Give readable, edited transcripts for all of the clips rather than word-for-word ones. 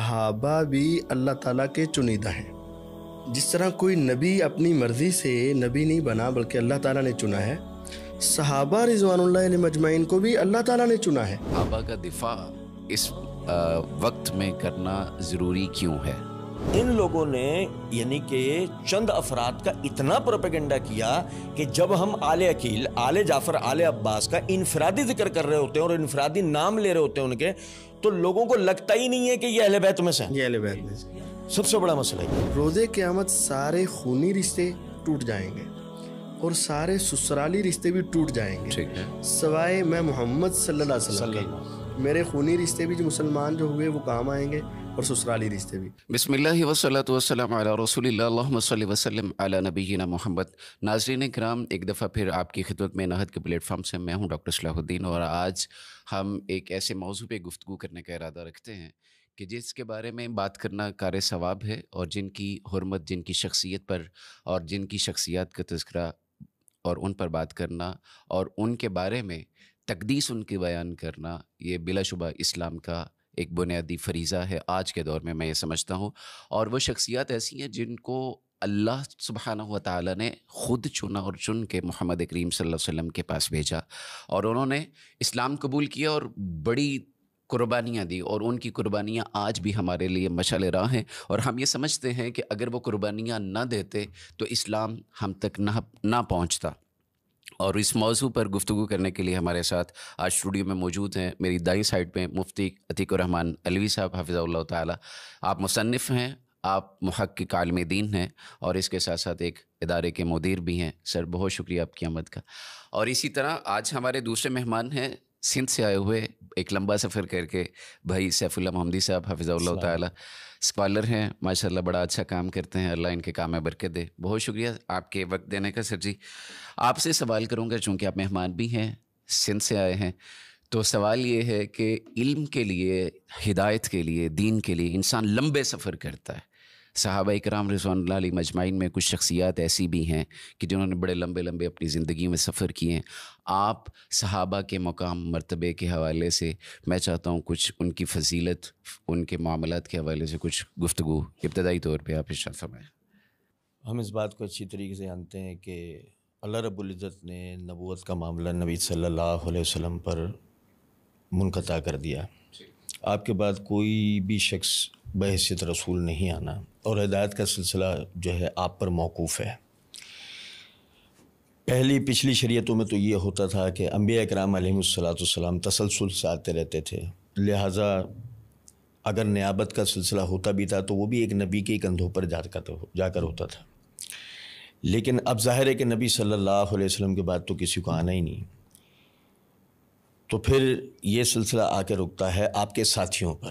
صحابہ بھی اللہ تعالیٰ کے چنیدہ ہیں۔ جس طرح کوئی نبی اپنی مرضی سے نبی نہیں بنا بلکہ اللہ تعالیٰ نے چنا ہے، صحابہ رضوان اللہ علیہم اجمعین کو بھی اللہ تعالیٰ نے چنا ہے۔ صحابہ کا دفاع اس وقت میں کرنا ضروری کیوں ہے؟ ان لوگوں نے یعنی کہ چند افراد کا اتنا پروپیگنڈا کیا کہ جب ہم آل عقیل، آل جعفر، آل عباس کا انفرادی ذکر کر رہے ہوتے ہیں اور انفرادی نام لے رہے ہوتے ہیں ان کے، تو لوگوں کو لگتا ہی نہیں ہے کہ یہ اہل بیت میں سے ہیں۔ یہ اہل بیت میں سے سب سے بڑا مسئلہ ہے۔ روز قیامت سارے خونی رشتے ٹوٹ جائیں گے اور سارے سسرالی رشتے بھی ٹوٹ جائیں گے، ٹھیک ہے، سوائے میں محمد صلی اللہ علیہ وسلم کے۔ میرے خونی رشتے بھی جو مسلمان جو ہوئے وہ کام آئیں گے اور سسرالی رشتے بھی۔ بسم اللہ والصلاۃ والسلام علی رسول اللہ، اللہم صلی وسلم علی نبینا محمد۔ ناظرین کرام، ایک دفعہ پھر آپ کی خدمت میں نہد کے پلیٹ فارم سے میں ہوں ڈاکٹر صلاح الدین، اور آج ہم ایک ایسے موضوع پہ گفتگو کرنے کا ارادہ رکھتے ہیں کہ جس کے بارے میں بات کرنا کار ثواب ہے، اور جن کی حرمت، جن کی شخصیت پر اور جن کی شخصیات کا تذکرہ اور ان پر بات کرنا اور ان کے بارے میں تقدیس ان کی بیان کرنا، یہ بلا شبہ اسلام کا ایک بنیادی فریضہ ہے آج کے دور میں یہ سمجھتا ہوں۔ اور وہ شخصیات ایسی ہیں جن کو اللہ سبحانہ و تعالیٰ نے خود چنا اور چن کے محمد کریم صلی اللہ علیہ وسلم کے پاس بھیجا، اور انہوں نے اسلام قبول کیا اور بڑی قربانیاں دی، اور ان کی قربانیاں آج بھی ہمارے لیے مشعل راہ ہیں، اور ہم یہ سمجھتے ہیں کہ اگر وہ قربانیاں نہ دیتے تو اسلام ہم تک نہ پہنچتا۔ اور اس موضوع پر گفتگو کرنے کے لیے ہمارے ساتھ آج اسٹوڈیو میں موجود ہیں، میری دائیں سائڈ پہ مفتی عتیق الرحمن علوی صاحب حفظہ اللہ تعالی۔ آپ مصنف ہیں، آپ محقق عالم دین ہیں، اور اس کے ساتھ ساتھ ایک ادارے کے مدیر بھی ہیں۔ سر، بہت شکریہ آپ کی آمد کا۔ اور اسی طرح آج ہمارے دوسرے مہمان ہیں، سندھ سے آئے ہوئے، ایک لمبا سفر کر کے، بھائی سیف اللہ محمدی صاحب حفظہ اللہ تعالی، اسکالر ہیں، ماشاءاللہ بڑا اچھا کام کرتے ہیں، اللہ ان کے کام میں برکت دے۔ بہت شکریہ آپ کے وقت دینے کا۔ سر جی، آپ سے سوال کروں گا، چونکہ آپ مہمان بھی ہیں، سندھ سے آئے ہیں، تو سوال یہ ہے کہ علم کے لیے، ہدایت کے لیے، دین کے لیے انسان لمبے سفر کرتا ہے۔ صحابہ اکرام رضوان اللہ علیہم اجمعین میں کچھ شخصیات ایسی بھی ہیں کہ جنہوں نے بڑے لمبے اپنی زندگی میں سفر کیے ہیں۔ آپ صحابہ کے مقام مرتبے کے حوالے سے میں چاہتا ہوں کچھ ان کی فضیلت، ان کے معاملات کے حوالے سے کچھ گفتگو ابتدائی طور پہ آپ ارشاد فرمائیں۔ ہم اس بات کو اچھی طریقے سے جانتے ہیں کہ اللہ رب العزت نے نبوت کا معاملہ نبی صلی اللہ علیہ وسلم پر منقطع کر دیا۔ آپ کے بعد کوئی بھی شخص بحیثیت رسول نہیں آنا، اور ہدایت کا سلسلہ جو ہے آپ پر موقوف ہے۔ پچھلی شریعتوں میں تو یہ ہوتا تھا کہ انبیاء اکرام علیہم السلام تسلسل سے آتے رہتے تھے، لہٰذا اگر نیابت کا سلسلہ ہوتا بھی تھا تو وہ بھی ایک نبی کے کندھوں پر جا کر ہوتا تھا۔ لیکن اب ظاہر ہے کہ نبی صلی اللہ علیہ وسلم کے بعد تو کسی کو آنا ہی نہیں، تو پھر یہ سلسلہ آ کے رکتا ہے آپ کے ساتھیوں پر،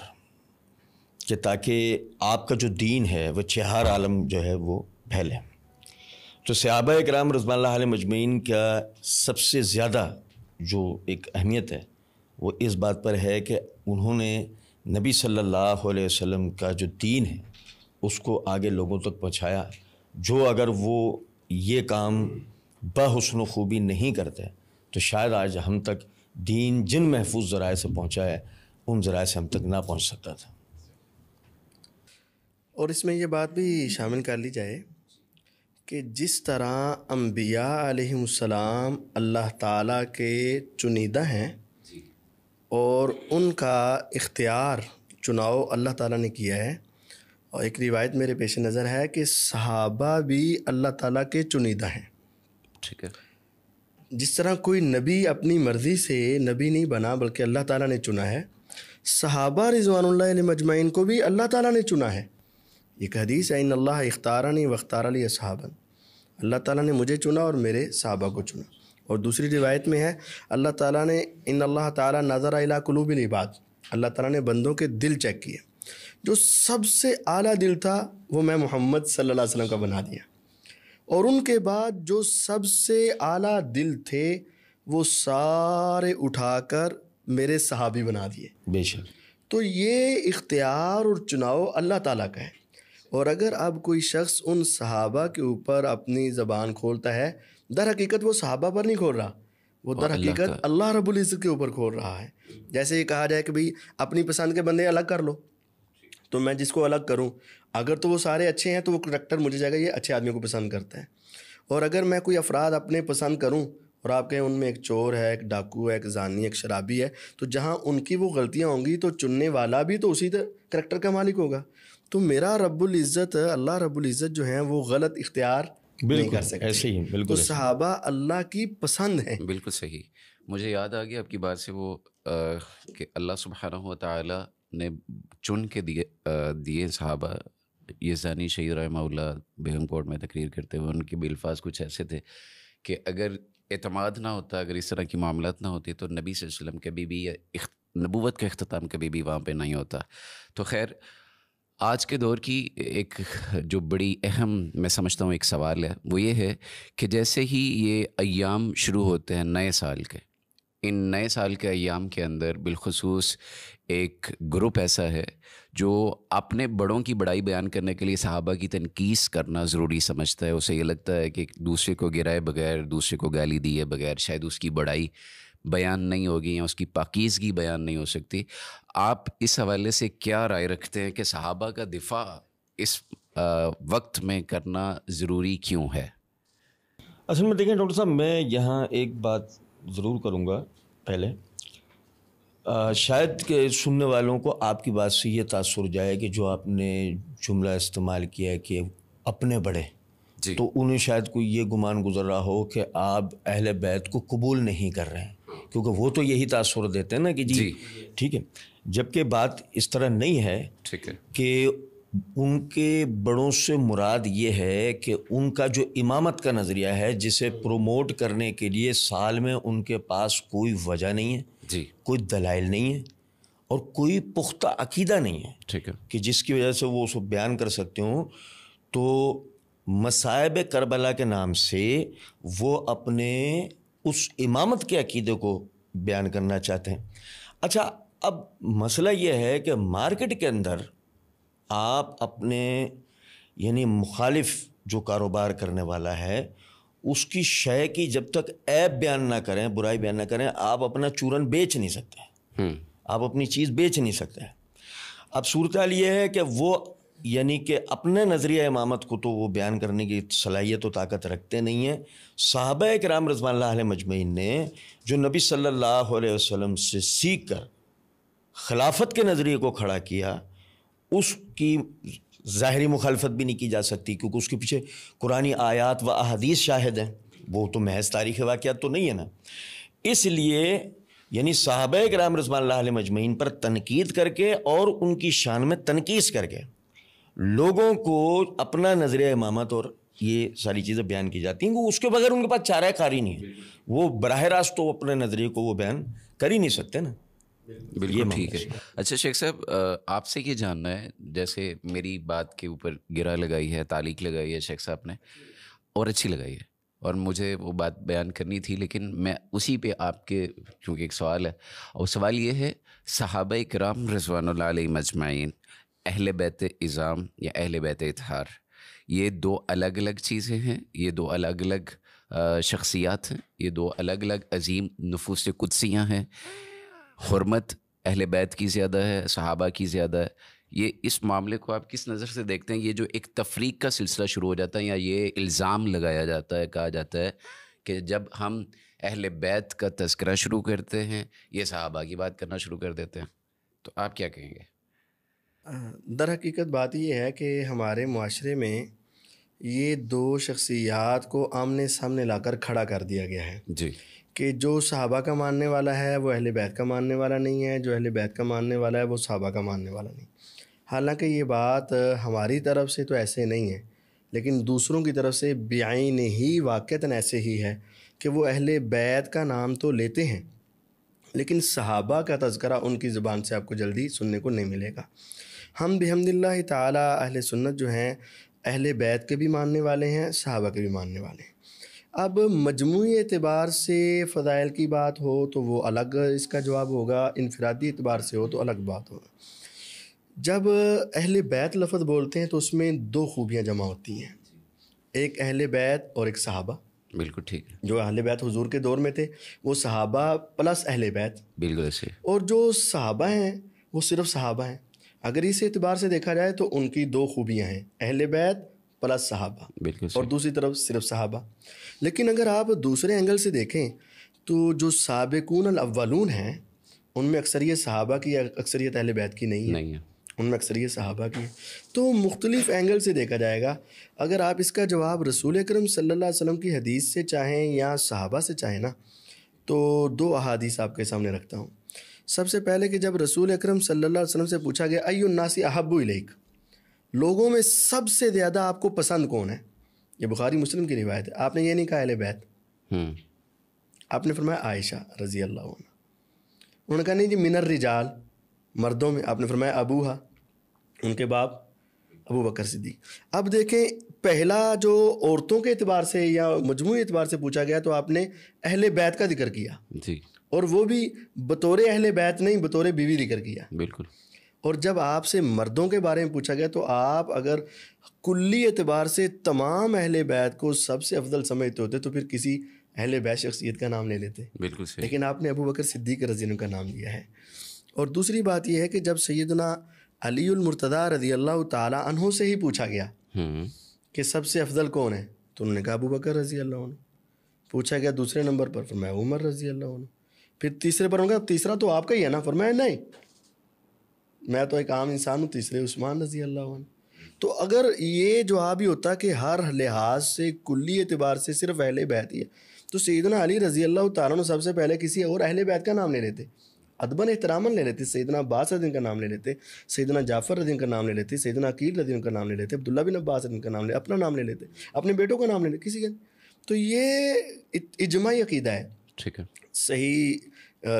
کہ تاکہ آپ کا جو دین ہے وہ چہار عالم جو ہے وہ پھیلے۔ تو صحابہ اکرام رضوان اللہ علیہم اجمعین کا سب سے زیادہ جو ایک اہمیت ہے وہ اس بات پر ہے کہ انہوں نے نبی صلی اللہ علیہ وسلم کا جو دین ہے اس کو آگے لوگوں تک پہنچایا، جو اگر وہ یہ کام بحسن و خوبی نہیں کرتے تو شاید آج ہم تک دین جن محفوظ ذرائع سے پہنچا ہے ان ذرائع سے ہم تک نہ پہنچ سکتا تھا۔ اور اس میں یہ بات بھی شامل کر لی جائے کہ جس طرح انبیاء علیہم السلام اللہ تعالیٰ کے چنیدہ ہیں اور ان کا اختیار، چناؤ اللہ تعالیٰ نے کیا ہے، اور ایک روایت میرے پیش نظر ہے کہ صحابہ بھی اللہ تعالیٰ کے چنیدہ ہیں۔ ٹھیک ہے، جس طرح کوئی نبی اپنی مرضی سے نبی نہیں بنا بلکہ اللہ تعالیٰ نے چنا ہے، صحابہ رضوان اللہ علیہم اجمعین کو بھی اللہ تعالیٰ نے چنا ہے۔ ایک حدیث ہے، ان اللہ اختارنی واختار لی اصحابا، اللہ تعالیٰ نے مجھے چنا اور میرے صحابہ کو چنا۔ اور دوسری روایت میں ہے، اللہ تعالیٰ نے، ان اللہ تعالیٰ نظر الی قلوب العباد، اللہ تعالیٰ نے بندوں کے دل چیک کیے، جو سب سے اعلیٰ دل تھا وہ میں محمد صلی اللہ علیہ وسلم کا بنا دیا، اور ان کے بعد جو سب سے اعلیٰ دل تھے وہ سارے اٹھا کر میرے صحابی بنا دیے۔ بے شک۔ تو یہ اختیار اور چناؤ اللہ تعالیٰ کا ہے، اور اگر اب کوئی شخص ان صحابہ کے اوپر اپنی زبان کھولتا ہے، در حقیقت وہ صحابہ پر نہیں کھول رہا، وہ در حقیقت اللہ رب العزت کے اوپر کھول رہا ہے۔ جیسے یہ کہا جائے کہ بھئی اپنی پسند کے بندے الگ کر لو، تو میں جس کو الگ کروں، اگر تو وہ سارے اچھے ہیں تو وہ کریکٹر مجھے جائے گا یہ اچھے آدمی کو پسند کرتا ہے، اور اگر میں کوئی افراد اپنے پسند کروں اور آپ کہیں ان میں ایک چور ہے، ایک ڈاکو ہے، ایک زانی، ایک شرابی ہے، تو جہاں ان کی وہ غلطیاں ہوں گی تو چننے والا بھی تو اسی کریکٹر کا مالک ہوگا. تو میرا رب العزت، اللہ رب العزت جو ہیں وہ غلط اختیار نہیں کر سکتے. ایسے ہی بالکل تو صحابہ اللہ کی پسند ہیں. بالکل صحیح. مجھے یاد آ گیا آپ کی بات سے وہ کہ اللہ سبحانہ و تعالیٰ نے چن کے دیے صحابہ. یہ ثانی شہید رحمہ اللہ بیگم کوٹ میں تقریر کرتے ہوئے ان کے بھی الفاظ کچھ ایسے تھے کہ اگر اعتماد نہ ہوتا، اگر اس طرح کی معاملات نہ ہوتی تو نبی صلی اللہ علیہ وسلم کبھی بھی نبوت کا اختتام کبھی بھی وہاں پہ نہیں ہوتا. تو خیر، آج کے دور کی ایک جو بڑی اہم میں سمجھتا ہوں ایک سوال ہے، وہ یہ ہے کہ جیسے ہی یہ ایام شروع ہوتے ہیں نئے سال کے، ان نئے سال کے ایام کے اندر بالخصوص ایک گروپ ایسا ہے جو اپنے بڑوں کی بڑائی بیان کرنے کے لیے صحابہ کی تنقیص کرنا ضروری سمجھتا ہے. اسے یہ لگتا ہے کہ دوسرے کو گرائے بغیر، دوسرے کو گالی دیے بغیر شاید اس کی بڑائی بیان نہیں ہوگی یا اس کی پاکیزگی بیان نہیں ہو سکتی. آپ اس حوالے سے کیا رائے رکھتے ہیں کہ صحابہ کا دفاع اس وقت میں کرنا ضروری کیوں ہے؟ اصل میں دیکھیں ڈاکٹر صاحب، میں یہاں ایک بات ضرور کروں گا. پہلے شاید کہ سننے والوں کو آپ کی بات سے یہ تاثر جائے کہ جو آپ نے جملہ استعمال کیا ہے کہ اپنے بڑے، جی، تو انہیں شاید کوئی یہ گمان گزر رہا ہو کہ آپ اہل بیت کو قبول نہیں کر رہے ہیں، کیونکہ وہ تو یہی تاثر دیتے ہیں نا کہ جی ٹھیک ہے. جبکہ بات اس طرح نہیں ہے. ٹھیک ہے. کہ ان کے بڑوں سے مراد یہ ہے کہ ان کا جو امامت کا نظریہ ہے جسے پروموٹ کرنے کے لیے سال میں ان کے پاس کوئی وجہ نہیں ہے، جی، کوئی دلائل نہیں ہے اور کوئی پختہ عقیدہ نہیں ہے، ٹھیک ہے، کہ جس کی وجہ سے وہ اس کو بیان کر سکتے ہوں. تو مصائب کربلا کے نام سے وہ اپنے اس امامت کے عقیدے کو بیان کرنا چاہتے ہیں. اچھا، اب مسئلہ یہ ہے کہ مارکیٹ کے اندر آپ اپنے یعنی مخالف جو کاروبار کرنے والا ہے اس کی شے کی جب تک عیب بیان نہ کریں، برائی بیان نہ کریں، آپ اپنا چورن بیچ نہیں سکتے، آپ اپنی چیز بیچ نہیں سکتے. اب صورتحال یہ ہے کہ وہ یعنی کہ اپنے نظریہ امامت کو تو وہ بیان کرنے کی صلاحیت و طاقت رکھتے نہیں ہیں. صحابہ کرام رضوان اللہ علیہ مجمعین نے جو نبی صلی اللہ علیہ وسلم سے سیکھ کر خلافت کے نظریے کو کھڑا کیا، اس کی ظاہری مخالفت بھی نہیں کی جا سکتی کیونکہ اس کے پیچھے قرآنی آیات و احادیث شاہد ہیں، وہ تو محض تاریخ واقعات تو نہیں ہے نا. اس لیے یعنی صحابہ کرام رضوان اللہ علیہ مجمعین پر تنقید کر کے اور ان کی شان میں تنقیص کر کے لوگوں کو اپنا نظریہ امامت اور یہ ساری چیزیں بیان کی جاتی ہیں، وہ اس کے بغیر ان کے پاس چارہ کاری نہیں ہے. وہ براہ راست تو اپنے نظریے کو وہ بیان کر ہی نہیں سکتے نا. بالکل ٹھیک ہے. اچھا شیخ صاحب، آپ سے یہ جاننا ہے، جیسے میری بات کے اوپر گرہ لگائی ہے، تعلیق لگائی ہے شیخ صاحب نے، اور اچھی لگائی ہے اور مجھے وہ بات بیان کرنی تھی، لیکن میں اسی پہ آپ کے چونکہ ایک سوال ہے، اور سوال یہ ہے صحابہ کرام رضوان اللہ علیہ مجمعین، اہل بیت اعظام یا اہل بیت اطہار، یہ دو الگ الگ چیزیں ہیں، یہ دو الگ الگ شخصیات ہیں، یہ دو الگ الگ عظیم نفوس قدسیاں ہیں. حرمت اہل بیت کی زیادہ ہے، صحابہ کی زیادہ ہے. یہ اس معاملے کو آپ کس نظر سے دیکھتے ہیں؟ یہ جو ایک تفریق کا سلسلہ شروع ہو جاتا ہے یا یہ الزام لگایا جاتا ہے، کہا جاتا ہے کہ جب ہم اہل بیت کا تذکرہ شروع کرتے ہیں یہ صحابہ کی بات کرنا شروع کر دیتے ہیں، تو آپ کیا کہیں گے؟ در حقیقت بات یہ ہے کہ ہمارے معاشرے میں یہ دو شخصیات کو آمنے سامنے لا کر کھڑا کر دیا گیا ہے. جی، کہ جو صحابہ کا ماننے والا ہے وہ اہل بیت کا ماننے والا نہیں ہے، جو اہل بیت کا ماننے والا ہے وہ صحابہ کا ماننے والا نہیں. حالانکہ یہ بات ہماری طرف سے تو ایسے نہیں ہے، لیکن دوسروں کی طرف سے بعین ہی واقعتاً ایسے ہی ہے کہ وہ اہل بیت کا نام تو لیتے ہیں لیکن صحابہ کا تذکرہ ان کی زبان سے آپ کو جلدی سننے کو نہیں ملے گا. ہم بحمد اللہ تعالی اہل سنت جو ہیں اہل بیت کے بھی ماننے والے ہیں، صحابہ کے بھی ماننے والے ہیں. اب مجموعی اعتبار سے فضائل کی بات ہو تو وہ الگ اس کا جواب ہوگا، انفرادی اعتبار سے ہو تو الگ بات ہوگا. جب اہل بیت لفظ بولتے ہیں تو اس میں دو خوبیاں جمع ہوتی ہیں، ایک اہل بیت اور ایک صحابہ. بالکل ٹھیک ہے. جو اہل بیت حضور کے دور میں تھے وہ صحابہ پلس اہل بیت، بالکل ایسے. اور جو صحابہ ہیں وہ صرف صحابہ ہیں. اگر اس اعتبار سے دیکھا جائے تو ان کی دو خوبیاں ہیں، اہل بیت پلس صحابہ، بالکل اور دوسری طرف صرف صحابہ. لیکن اگر آپ دوسرے اینگل سے دیکھیں تو جو سابقون الاولون ہیں ان میں اکثریت صحابہ کی، اکثریت اہل بیت کی نہیں ہے، ان میں اکثریت صحابہ کی ہے. تو مختلف اینگل سے دیکھا جائے گا. اگر آپ اس کا جواب رسول اکرم صلی اللہ علیہ وسلم کی حدیث سے چاہیں یا صحابہ سے چاہیں نا، تو دو احادیث آپ کے سامنے رکھتا ہوں. سب سے پہلے کہ جب رسول اکرم صلی اللہ علیہ وسلم سے پوچھا گیا ای الناس احب الیک، لوگوں میں سب سے زیادہ آپ کو پسند کون ہے، یہ بخاری مسلم کی روایت ہے. آپ نے یہ نہیں کہا اہل بیت، آپ نے فرمایا عائشہ رضی اللہ عنہ. انہوں نے کہا نہیں جی من الرجال، مردوں میں آپ نے فرمایا ابوہا، ان کے باپ ابو بکر صدیق. اب دیکھیں پہلا جو عورتوں کے اعتبار سے یا مجموعی اعتبار سے پوچھا گیا تو آپ نے اہل بیت کا ذکر کیا جی، اور وہ بھی بطور اہل بیت نہیں، بطور بیوی ذکر کیا. بالکل. اور جب آپ سے مردوں کے بارے میں پوچھا گیا تو آپ اگر کلی اعتبار سے تمام اہل بیت کو سب سے افضل سمجھتے ہوتے تو پھر کسی اہل بیت شخصیت کا نام لے لیتے. بالکل صحیح. لیکن آپ نے ابو بکر صدیق رضی اللہ عنہ کا نام لیا ہے. اور دوسری بات یہ ہے کہ جب سیدنا علی المرتضیٰ رضی اللہ تعالیٰ عنہ سے ہی پوچھا گیا کہ سب سے افضل کون ہے تو انہوں نے کہا ابو بکر رضی اللہ عنہ. پوچھا گیا دوسرے نمبر پر، فرمایا عمر رضی اللہ عنہ. پھر تیسرے پر ہوں گا، تیسرا تو آپ کا ہی ہے نا، فرمایا نہیں میں تو ایک عام انسان ہوں، تیسرے عثمان رضی اللہ عنہ. تو اگر یہ جواب ہی ہوتا کہ ہر لحاظ سے کلی اعتبار سے صرف اہل بیت ہی ہے تو سیدنا علی رضی اللہ تعالیٰ عنہ سب سے پہلے کسی اور اہل بیت کا نام لے لیتے، ادباً احتراماً لے لیتے. سیدنا عباس رضی اللہ کا نام لے لیتے، سیدنا جعفر رضی اللہ کا نام لے لیتے، سیدنا عقیل رضی اللہ کا نام لے لیتے، عبداللہ بن عباس رضی اللہ کا نام لے، اپنا نام لے لیتے، اپنے بیٹوں کا نام لے لیتے، کسی کا. تو یہ اجماعی عقیدہ ہے. ٹھیک ہے. صحیح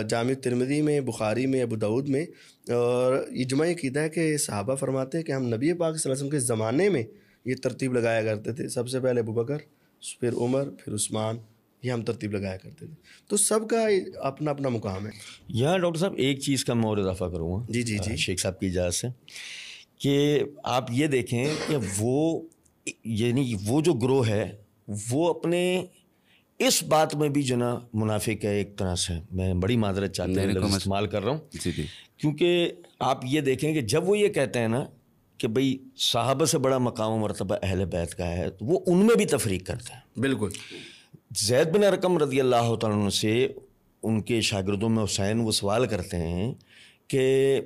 جامع ترمذی میں، بخاری میں، ابو داؤد میں، اور اجماعی عقیدہ ہے کہ صحابہ فرماتے ہیں کہ ہم نبی پاک صلی اللہ علیہ وسلم کے زمانے میں یہ ترتیب لگایا کرتے تھے، سب سے پہلے ابو بکر، پھر عمر، پھر عثمان، یہ ہم ترتیب لگایا کرتے تھے. تو سب کا اپنا اپنا مقام ہے. یہاں ڈاکٹر صاحب ایک چیز کا میں اور اضافہ کروں گا جی جی جی شیخ صاحب کی اجازت سے، کہ آپ یہ دیکھیں کہ وہ یعنی وہ جو گروہ ہے وہ اپنے اس بات میں بھی جو نا منافق ہے ایک طرح سے. میں بڑی معذرت چاہتے ہیں لفظ استعمال کر رہا ہوں جی جی، کیونکہ آپ یہ دیکھیں کہ جب وہ یہ کہتے ہیں نا کہ بھئی صحابہ سے بڑا مقام و مرتبہ اہل بیت کا ہے تو وہ ان میں بھی تفریق کرتے ہیں. بالکل. زید بن ارقم رضی اللہ تعالیٰ عنہ سے ان کے شاگردوں میں حسین وہ سوال کرتے ہیں کہ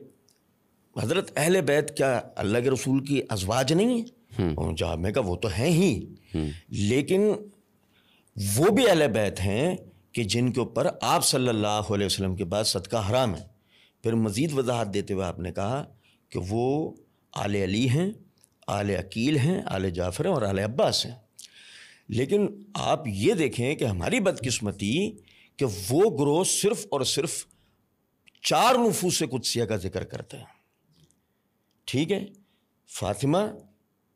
حضرت اہل بیت کیا اللہ کے رسول کی ازواج نہیں ہیں؟ جواب میں کہا وہ تو ہیں ہی، لیکن وہ بھی اہل بیت ہیں کہ جن کے اوپر آپ صلی اللہ علیہ وسلم کے بعد صدقہ حرام ہے. پھر مزید وضاحت دیتے ہوئے آپ نے کہا کہ وہ آل علی ہیں، آل عقیل ہیں، آل جعفر ہیں اور آل عباس ہیں. لیکن آپ یہ دیکھیں کہ ہماری بدقسمتی کہ وہ گروہ صرف اور صرف 4 نفوس قدسیہ کا ذکر کرتے ہیں. ٹھیک ہے، فاطمہ،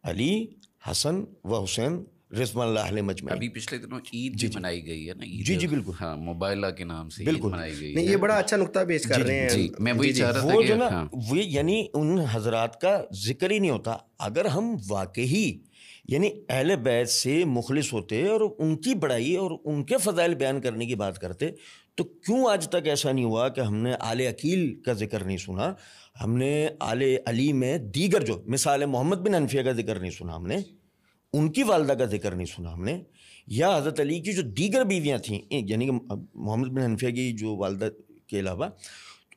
علی، حسن و حسین رضوان اللہ علیہ مجمعین. ابھی پچھلے دنوں عید بھی منائی گئی ہے نا، جی جی بالکل، ہاں موبائلہ کے نام سے عید منائی گئی ہے. نہیں یہ بڑا اچھا نقطہ پیش کر رہے ہیں. جی میں وہی چاہ رہا تھا وہ کہ جو نا وہ یعنی ان حضرات کا ذکر ہی نہیں ہوتا. اگر ہم واقعی یعنی اہل بیت سے مخلص ہوتے اور ان کی بڑائی اور ان کے فضائل بیان کرنے کی بات کرتے تو کیوں آج تک ایسا نہیں ہوا کہ ہم نے آل عقیل کا ذکر نہیں سنا، ہم نے آل علی میں دیگر جو مثال محمد بن حنفیہ کا ذکر نہیں سنا، ہم نے ان کی والدہ کا ذکر نہیں سنا، ہم نے یا حضرت علی کی جو دیگر بیویاں تھیں یعنی کہ محمد بن حنفیہ کی جو والدہ کے علاوہ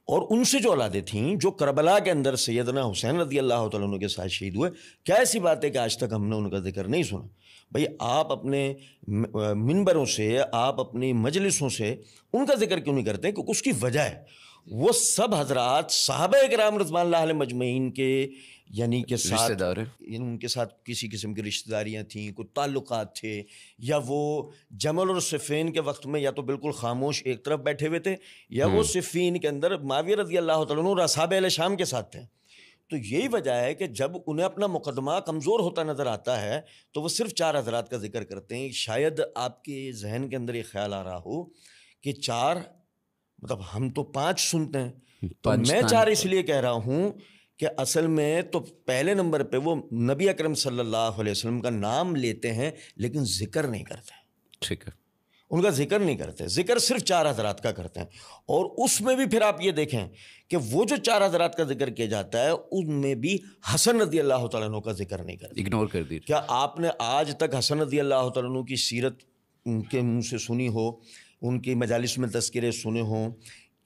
اور ان سے جو اولادیں تھیں جو کربلا کے اندر سیدنا حسین رضی اللہ تعالیٰ عنہ کے ساتھ شہید ہوئے، کیا ایسی بات ہے کہ آج تک ہم نے ان کا ذکر نہیں سنا؟ بھئی آپ اپنے منبروں سے، آپ اپنی مجلسوں سے ان کا ذکر کیوں نہیں کرتے؟ کہ اس کی وجہ ہے وہ سب حضرات صحابہ کرام رضوان اللہ علیہ مجمعین کے یعنی کہ ساتھ یعنی ان کے ساتھ کسی قسم کی رشتہ داریاں تھیں، کوئی تعلقات تھے، یا وہ جمل اور صفین کے وقت میں یا تو بالکل خاموش ایک طرف بیٹھے ہوئے تھے یا وہ صفین کے اندر معاویہ رضی اللہ تعالیٰ عنہ اور اصحاب اہل شام کے ساتھ تھے. تو یہی وجہ ہے کہ جب انہیں اپنا مقدمہ کمزور ہوتا نظر آتا ہے تو وہ صرف 4 حضرات کا ذکر کرتے ہیں. شاید آپ کے ذہن کے اندر یہ خیال آ رہا ہو کہ 4 مطلب ہم تو 5 سنتے ہیں، تو میں 4 اس لیے کہہ رہا ہوں کہ اصل میں تو پہلے نمبر پہ وہ نبی اکرم صلی اللہ علیہ وسلم کا نام لیتے ہیں لیکن ذکر نہیں کرتے. ٹھیک ہے. ان کا ذکر نہیں کرتے. ذکر صرف 4 حضرات کا کرتے ہیں, اور اس میں بھی پھر آپ یہ دیکھیں کہ وہ جو 4 حضرات کا ذکر کیا جاتا ہے ان میں بھی حسن رضی اللہ تعالیٰ عنہ کا ذکر نہیں کرتے, اگنور کر دیجیے. کیا آپ نے آج تک حسن رضی اللہ تعالیٰ عنہ کی سیرت ان کے منہ سے سنی ہو, ان کی مجالس میں تذکرے سنے ہوں؟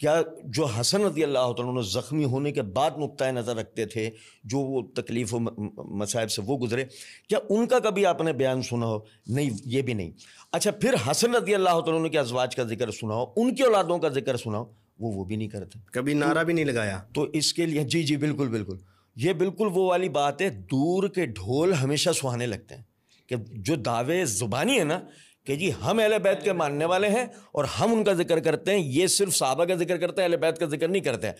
کیا جو حسن رضی اللہ تعالیٰ عنہ زخمی ہونے کے بعد نقطۂ نظر رکھتے تھے, جو وہ تکلیف و مصائب سے وہ گزرے, کیا ان کا کبھی آپ نے بیان سنا ہو؟ نہیں, یہ بھی نہیں. اچھا, پھر حسن رضی اللہ تعالیٰ عنہ کے ازواج کا ذکر سنا ہو, ان کی اولادوں کا ذکر سنا ہو, وہ بھی نہیں کرتے, کبھی نعرہ بھی نہیں لگایا. تو اس کے لیے جی بالکل بالکل, یہ بالکل وہ والی بات ہے, دور کے ڈھول ہمیشہ سہانے لگتے ہیں. کہ جو دعوے زبانی ہے نا کہ جی ہم اہل بیت کے ماننے والے ہیں اور ہم ان کا ذکر کرتے ہیں, یہ صرف صحابہ کا ذکر کرتے ہیں, اہل بیت کا ذکر نہیں کرتے ہیں.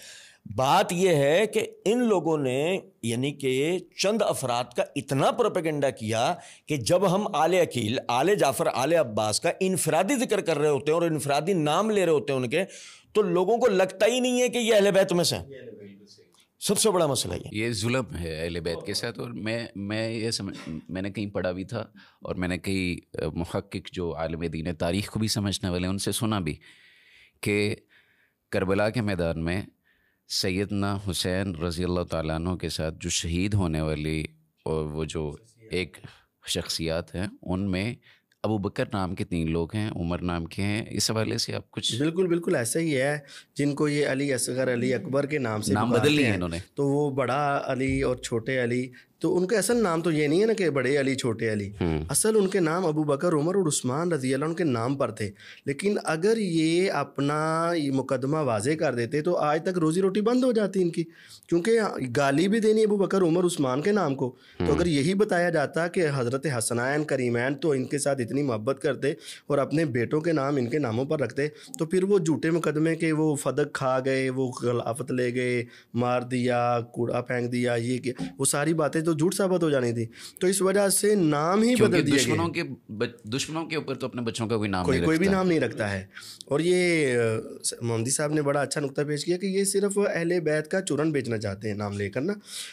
بات یہ ہے کہ ان لوگوں نے یعنی کہ چند افراد کا اتنا پروپیگنڈا کیا کہ جب ہم آل عقیل, آل جعفر, آل عباس کا انفرادی ذکر کر رہے ہوتے ہیں اور انفرادی نام لے رہے ہوتے ہیں ان کے, تو لوگوں کو لگتا ہی نہیں ہے کہ یہ اہل بیت میں سے ہیں. سب سے بڑا مسئلہ یہ ظلم ہے اہل بیت کے ساتھ. اور میں نے کہیں پڑھا بھی تھا, اور میں نے کئی محقق جو عالم دین تاریخ کو بھی سمجھنے والے ان سے سنا بھی, کہ کربلا کے میدان میں سیدنا حسین رضی اللہ تعالیٰ عنہ کے ساتھ جو شہید ہونے والی اور وہ جو ایک شخصیات ہیں, ان میں ابو بکر نام کے 3 لوگ ہیں, عمر نام کے ہیں. اس حوالے سے آپ کچھ؟ بالکل ایسا ہی ہے, جن کو یہ علی اصغر, علی اکبر کے نام سے نام بدل لیے انہوں نے, تو وہ بڑا علی اور چھوٹے علی, تو ان کا اصل نام تو یہ نہیں ہے نا کہ بڑے علی چھوٹے علی, اصل ان کے نام ابو بکر, عمر اور عثمان رضی اللہ عنہ کے نام پر تھے. لیکن اگر یہ اپنا مقدمہ واضح کر دیتے تو آج تک روزی روٹی بند ہو جاتی ان کی, کیونکہ گالی بھی دینی ابو بکر, عمر, عثمان کے نام کو. تو اگر یہی بتایا جاتا کہ حضرت حسنین, کریمین تو ان کے ساتھ اتنی محبت کرتے اور اپنے بیٹوں کے نام ان کے ناموں پر رکھتے, تو پھر وہ جھوٹے مقدمے کے وہ فدق کھا گئے, وہ خلافت لے گئے, مار دیا, کوڑا پھینک دیا, یہ کہ وہ ساری باتیں تو جھوٹ ثابت ہو جانی تھی. تو اس وجہ سے نام ہی بدل دیے گئے. دشمنوں کے اوپر تو اپنے بچوں کا کوئی بھی نام نہیں رکھتا ہے. اور یہ محمدی صاحب نے بڑا اچھا نقطہ پیش کیا کہ یہ صرف اہل بیت کا چورن بیچنا چاہتے ہیں نام لے کر نا.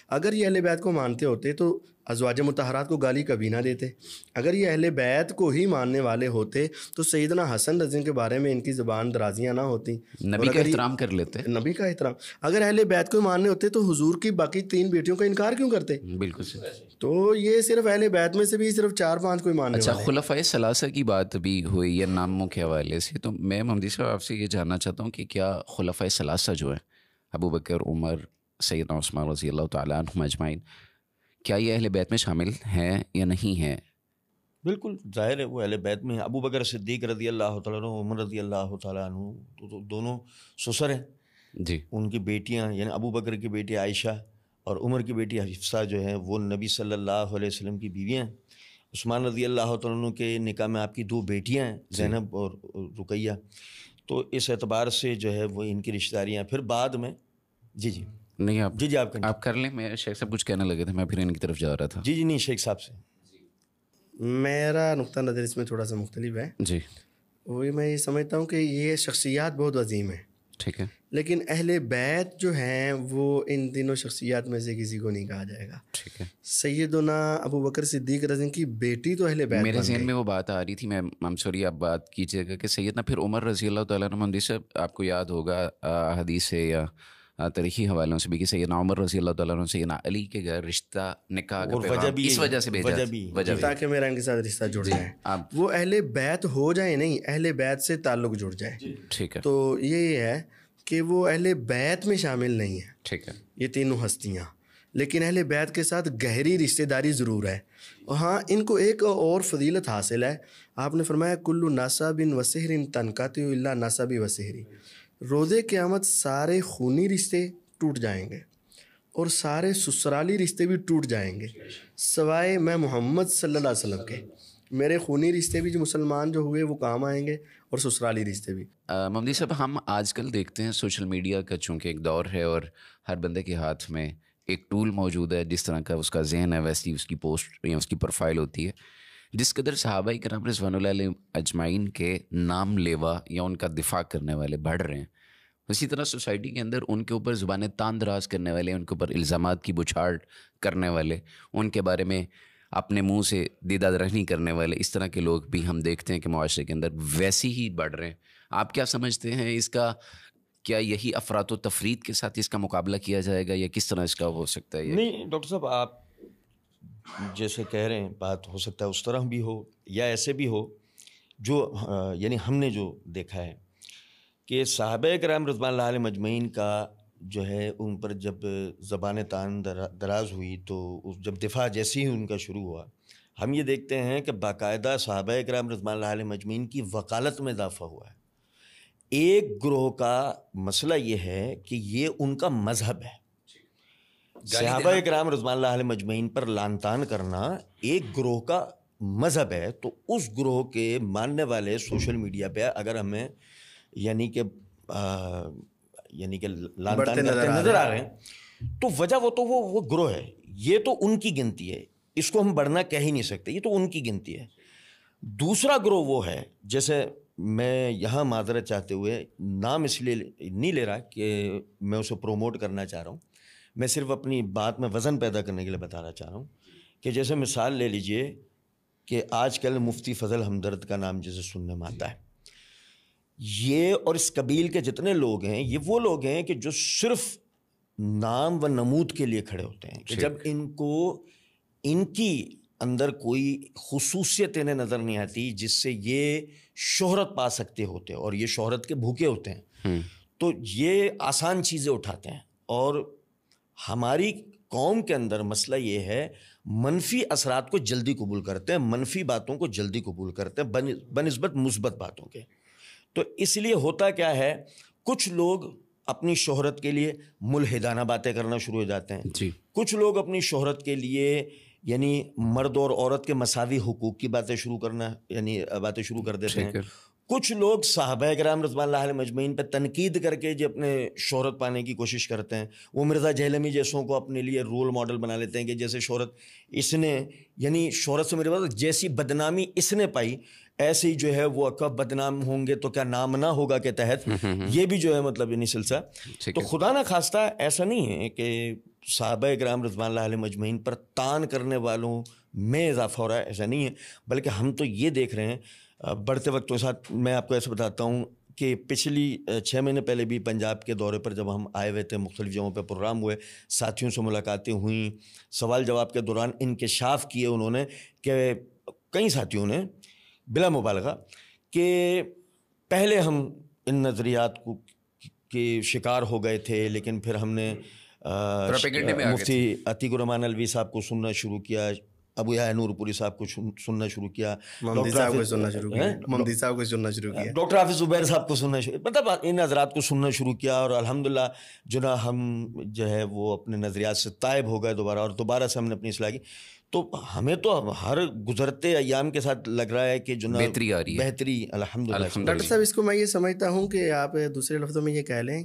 اگر یہ اہل بیت کو مانتے ہوتے تو ازواج مطہرات کو گالی کبھی نہ دیتے. اگر یہ اہل بیت کو ہی ماننے والے ہوتے تو سیدنا حسن رضی کے بارے میں ان کی زبان درازیاں نہ ہوتی, نبی کا احترام کر لیتے, نبی کا احترام. اگر اہل بیت کو ماننے ہوتے تو حضور کی باقی 3 بیٹیوں کا انکار کیوں کرتے؟ بالکل صحیح. تو یہ صرف اہل بیت میں سے بھی صرف 4-5 کوئی ماننے والے. اچھا, خلفائے ثلاثہ کی بات بھی ہوئی ہے ناموں کے حوالے سے, تو میں محمدی صاحب آپ سے یہ جاننا چاہتا ہوں کہ کیا خلفائے ثلاثہ جو ہیں, ابو بکر, عمر, سیدنا عثمان رضی اللہ تعالیٰ عنہم اجمعین, کیا یہ اہل بیت میں شامل ہیں یا نہیں ہیں؟ بالکل ظاہر ہے وہ اہل بیت میں ہیں. ابو بکر صدیق رضی اللہ تعالیٰ عنہ, عمر رضی اللہ تعالیٰ عنہ, تو دونوں سسر ہیں جی. ان کی بیٹیاں یعنی ابو بکر کی بیٹی عائشہ اور عمر کی بیٹی حفصہ جو ہیں وہ نبی صلی اللہ علیہ وسلم کی بیویاں ہیں. عثمان رضی اللہ تعالیٰ عنہ کے نکاح میں آپ کی 2 بیٹیاں ہیں, زینب اور رقیہ. تو اس اعتبار سے جو ہے وہ ان کی رشتہ داریاں. پھر بعد میں جی نہیں آپ کر لیں. میں شیخ صاحب کچھ کہنے لگے تھے, میں پھر ان کی طرف جا رہا تھا. جی نہیں, شیخ صاحب سے میرا نقطہ نظر اس میں تھوڑا سا مختلف ہے. جی, وہی میں یہ سمجھتا ہوں کہ یہ شخصیات بہت عظیم ہیں, ٹھیک ہے, لیکن اہل بیت جو ہیں وہ ان تینوں شخصیات میں سے کسی کو نہیں کہا جائے گا. ٹھیک ہے. سیدنا ابو بکر صدیق رضی کی بیٹی تو اہل بیت. میرے ذہن میں وہ بات آ رہی تھی, میں سوری آپ بات کیجیے گا, کہ سیدنا پھر عمر رضی اللہ تعالیٰ عنہ, محمدی صاحب آپ کو یاد ہوگا حدیث سے یا تاریخی حوالوں سے بھی کہ سیدنا عمر رضی اللہ تعالیٰ عنہ سیدنا علی کے گھر رشتہ نکاح کا پیغام اس وجہ سے بھیجا تاکہ میرا ان کے ساتھ رشتہ جڑ جائے, وہ اہل بیت ہو جائے, نہیں اہل بیت سے تعلق جڑ جائے. ٹھیک ہے. تو یہ ہے کہ وہ اہل بیت میں شامل نہیں ہے. ٹھیک ہے. یہ تینوں ہستیاں, لیکن اہل بیت کے ساتھ گہری رشتہ داری ضرور ہے. اور ہاں, ان کو ایک اور فضیلت حاصل ہے. آپ نے فرمایا کلو ناسب و سحر تنقطع الا ناسب و سحری. روز قیامت سارے خونی رشتے ٹوٹ جائیں گے اور سارے سسرالی رشتے بھی ٹوٹ جائیں گے, سوائے میں محمد صلی اللہ علیہ وسلم کے. میرے خونی رشتے بھی جو مسلمان جو ہوئے وہ کام آئیں گے, اور سسرالی رشتے بھی. محمدی صاحب, ہم آج کل دیکھتے ہیں سوشل میڈیا کا چونکہ ایک دور ہے, اور ہر بندے کے ہاتھ میں ایک ٹول موجود ہے, جس طرح کا اس کا ذہن ہے ویسی اس کی پوسٹ یا اس کی پروفائل ہوتی ہے. جس قدر صحابہ کرام رضوان اللہ علیہ اجمعین کے نام لیوا یا ان کا دفاع کرنے والے بڑھ رہے ہیں, اسی طرح سوسائٹی کے اندر ان کے اوپر زبانیں تان دراز کرنے والے, ان کے اوپر الزامات کی بچھاڑ کرنے والے, ان کے بارے میں اپنے منہ سے دیدہ رہنی کرنے والے اس طرح کے لوگ بھی ہم دیکھتے ہیں کہ معاشرے کے اندر ویسی ہی بڑھ رہے ہیں. آپ کیا سمجھتے ہیں اس کا؟ کیا یہی افراط و تفریط کے ساتھ اس کا مقابلہ کیا جائے گا یا کس طرح اس کا ہو سکتا ہے؟ نہیں ڈاکٹر صاحب، آپ جیسے کہہ رہے ہیں بات ہو سکتا ہے اس طرح بھی ہو یا ایسے بھی ہو. جو یعنی ہم نے جو دیکھا ہے کہ صحابہ کرام رضوان اللہ علیہ مجمعین کا جو ہے ان پر جب زبان تان دراز ہوئی تو جب دفاع جیسی ہی ان کا شروع ہوا، ہم یہ دیکھتے ہیں کہ باقاعدہ صحابہ کرام رضوان اللہ علیہ مجمعین کی وکالت میں اضافہ ہوا ہے. ایک گروہ کا مسئلہ یہ ہے کہ یہ ان کا مذہب ہے. صحابہ کرام رضوان اللہ علیہ مجمعین پر لعن طعن کرنا ایک گروہ کا مذہب ہے. تو اس گروہ کے ماننے والے سوشل میڈیا پہ اگر ہمیں یعنی کہ لعن طعن کرتے نظر آ رہے ہیں تو وجہ وہ گروہ ہے. یہ تو ان کی گنتی ہے، اس کو ہم بڑھنا کہہ ہی نہیں سکتے، یہ تو ان کی گنتی ہے. دوسرا گروہ وہ ہے، جیسے میں یہاں معذرت چاہتے ہوئے نام اس لیے نہیں لے رہا کہ میں اسے پروموٹ کرنا چاہ رہا ہوں، میں صرف اپنی بات میں وزن پیدا کرنے کے لیے بتانا چاہ رہا ہوں کہ جیسے مثال لے لیجئے کہ آج کل مفتی فضل ہمدرد کا نام جیسے سننے میں آتا ہے، یہ اور اس قبیل کے جتنے لوگ ہیں یہ وہ لوگ ہیں کہ جو صرف نام و نمود کے لیے کھڑے ہوتے ہیں کہ جب ان کو ان کی اندر کوئی خصوصیت انہیں نظر نہیں آتی جس سے یہ شہرت پا سکتے ہوتے اور یہ شہرت کے بھوکے ہوتے ہیں تو یہ آسان چیزیں اٹھاتے ہیں. اور ہماری قوم کے اندر مسئلہ یہ ہے منفی اثرات کو جلدی قبول کرتے ہیں، منفی باتوں کو جلدی قبول کرتے ہیں بنسبت مثبت باتوں کے. تو اس لیے ہوتا کیا ہے، کچھ لوگ اپنی شہرت کے لیے ملحدانہ باتیں کرنا شروع ہو جاتے ہیں. کچھ لوگ اپنی شہرت کے لیے یعنی مرد اور عورت کے مساوی حقوق کی باتیں شروع کر دیتے ہیں. کچھ لوگ صحابہ کرام رضوان اللہ علیہ مجمعین پہ تنقید کر کے جو اپنے شہرت پانے کی کوشش کرتے ہیں، وہ مرزا جہلمی جیسوں کو اپنے لیے رول ماڈل بنا لیتے ہیں کہ جیسے شہرت اس نے یعنی شہرت سے میرے پاس جیسی بدنامی اس نے پائی ایسے ہی جو ہے وہ کب بدنام ہوں گے تو کیا نام نہ ہوگا کے تحت یہ بھی جو ہے مطلب یعنی سلسلہ. تو خدا نہ خواستہ ایسا نہیں ہے کہ صحابہ کرام رضوان اللہ علیہ مجمعین پر طعن کرنے والوں میں اضافہ ہو رہا ہے، ایسا نہیں ہے. بلکہ ہم تو یہ دیکھ رہے ہیں بڑھتے وقت کے ساتھ. میں آپ کو ایسے بتاتا ہوں کہ پچھلی 6 مہینے پہلے بھی پنجاب کے دورے پر جب ہم آئے ہوئے تھے، مختلف جگہوں پہ پروگرام ہوئے، ساتھیوں سے ملاقاتیں ہوئیں، سوال جواب کے دوران انکشاف کیے انہوں نے کہ کئی ساتھیوں نے بلا مبالغہ کہ پہلے ہم ان نظریات کے شکار ہو گئے تھے، لیکن پھر ہم نے مفتی عتیق الرحمان الوی صاحب کو سننا شروع کیا، ابو یحییٰ نور پوری صاحب کو سننا شروع کیا، ممدی صاحب کو سننا شروع کیا، ڈاکٹر حافظ زبیر صاحب کو سننا شروع، مطلب ان حضرات کو سننا شروع کیا. اور الحمدللہ جو نا ہم جو ہے وہ اپنے نظریات سے تائب ہو گئے دوبارہ، اور دوبارہ سے ہم نے اپنی اصلاح کی. تو ہمیں تو ہر گزرتے ایام کے ساتھ لگ رہا ہے کہ جو نا بہتری آ رہی ہے، بہتری الحمدللہ. ڈاکٹر صاحب اس کو میں یہ سمجھتا ہوں کہ آپ دوسرے لفظوں میں یہ کہہ لیں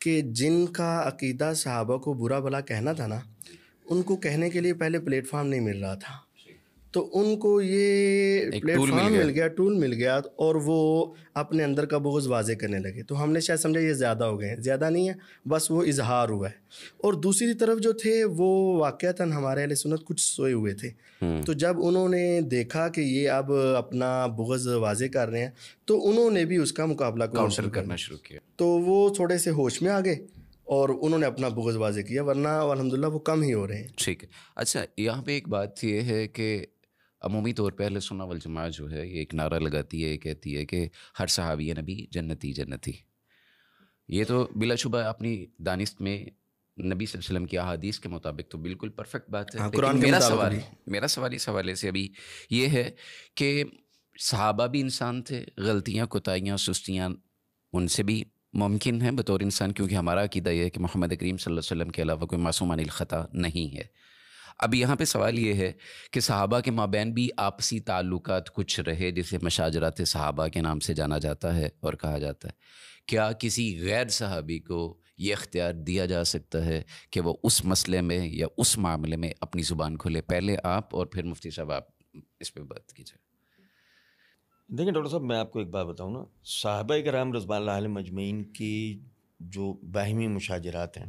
کہ جن کا عقیدہ صحابہ کو برا بھلا کہنا تھا نا، ان کو کہنے کے لیے پہلے پلیٹ فارم نہیں مل رہا تھا، تو ان کو یہ پلیٹ فارم مل گیا، ٹول مل گیا، اور وہ اپنے اندر کا بغض واضح کرنے لگے. تو ہم نے شاید سمجھا یہ زیادہ ہو گئے ہیں، زیادہ نہیں ہے، بس وہ اظہار ہوا ہے. اور دوسری طرف جو تھے وہ واقعتاً ہمارے اہل سنت کچھ سوئے ہوئے تھے. تو جب انہوں نے دیکھا کہ یہ اب اپنا بغض واضح کر رہے ہیں تو انہوں نے بھی اس کا مقابلہ کرنا شروع کیا. تو وہ تھوڑے سے ہوش میں آ گئے اور انہوں نے اپنا بغض واضح کیا، ورنہ الحمدللہ وہ کم ہی ہو رہے ہیں. ٹھیک ہے. اچھا، یہاں پہ ایک بات یہ ہے کہ عمومی طور پہ اہل سنت والجماعت جو ہے یہ ایک نعرہ لگاتی ہے، کہتی ہے کہ ہر صحابی نبی جنتی جنتی. یہ تو بلا شبہ اپنی دانست میں نبی صلی اللہ علیہ وسلم کی احادیث کے مطابق تو بالکل پرفیکٹ بات ہے. لیکن میرا سوال اس حوالے سے ابھی یہ ہے کہ صحابہ بھی انسان تھے، غلطیاں، کوتاہیاں، سستیاں ان سے بھی ممکن ہیں بطور انسان، کیونکہ ہمارا عقیدہ یہ ہے کہ محمد کریم صلی اللہ علیہ وسلم کے علاوہ کوئی معصوم عن الخطا نہیں ہے. اب یہاں پہ سوال یہ ہے کہ صحابہ کے مابین بھی آپسی تعلقات کچھ رہے جسے مشاجرات صحابہ کے نام سے جانا جاتا ہے اور کہا جاتا ہے. کیا کسی غیر صحابی کو یہ اختیار دیا جا سکتا ہے کہ وہ اس مسئلے میں یا اس معاملے میں اپنی زبان کھولے؟ پہلے آپ اور پھر مفتی صاحب آپ اس پہ بات کیجیے. دیکھیں ڈاکٹر صاحب، میں آپ کو ایک بات بتاؤں نا، صحابہ کرام رضوان اللہ علیہ مجمعین کی جو باہمی مشاجرات ہیں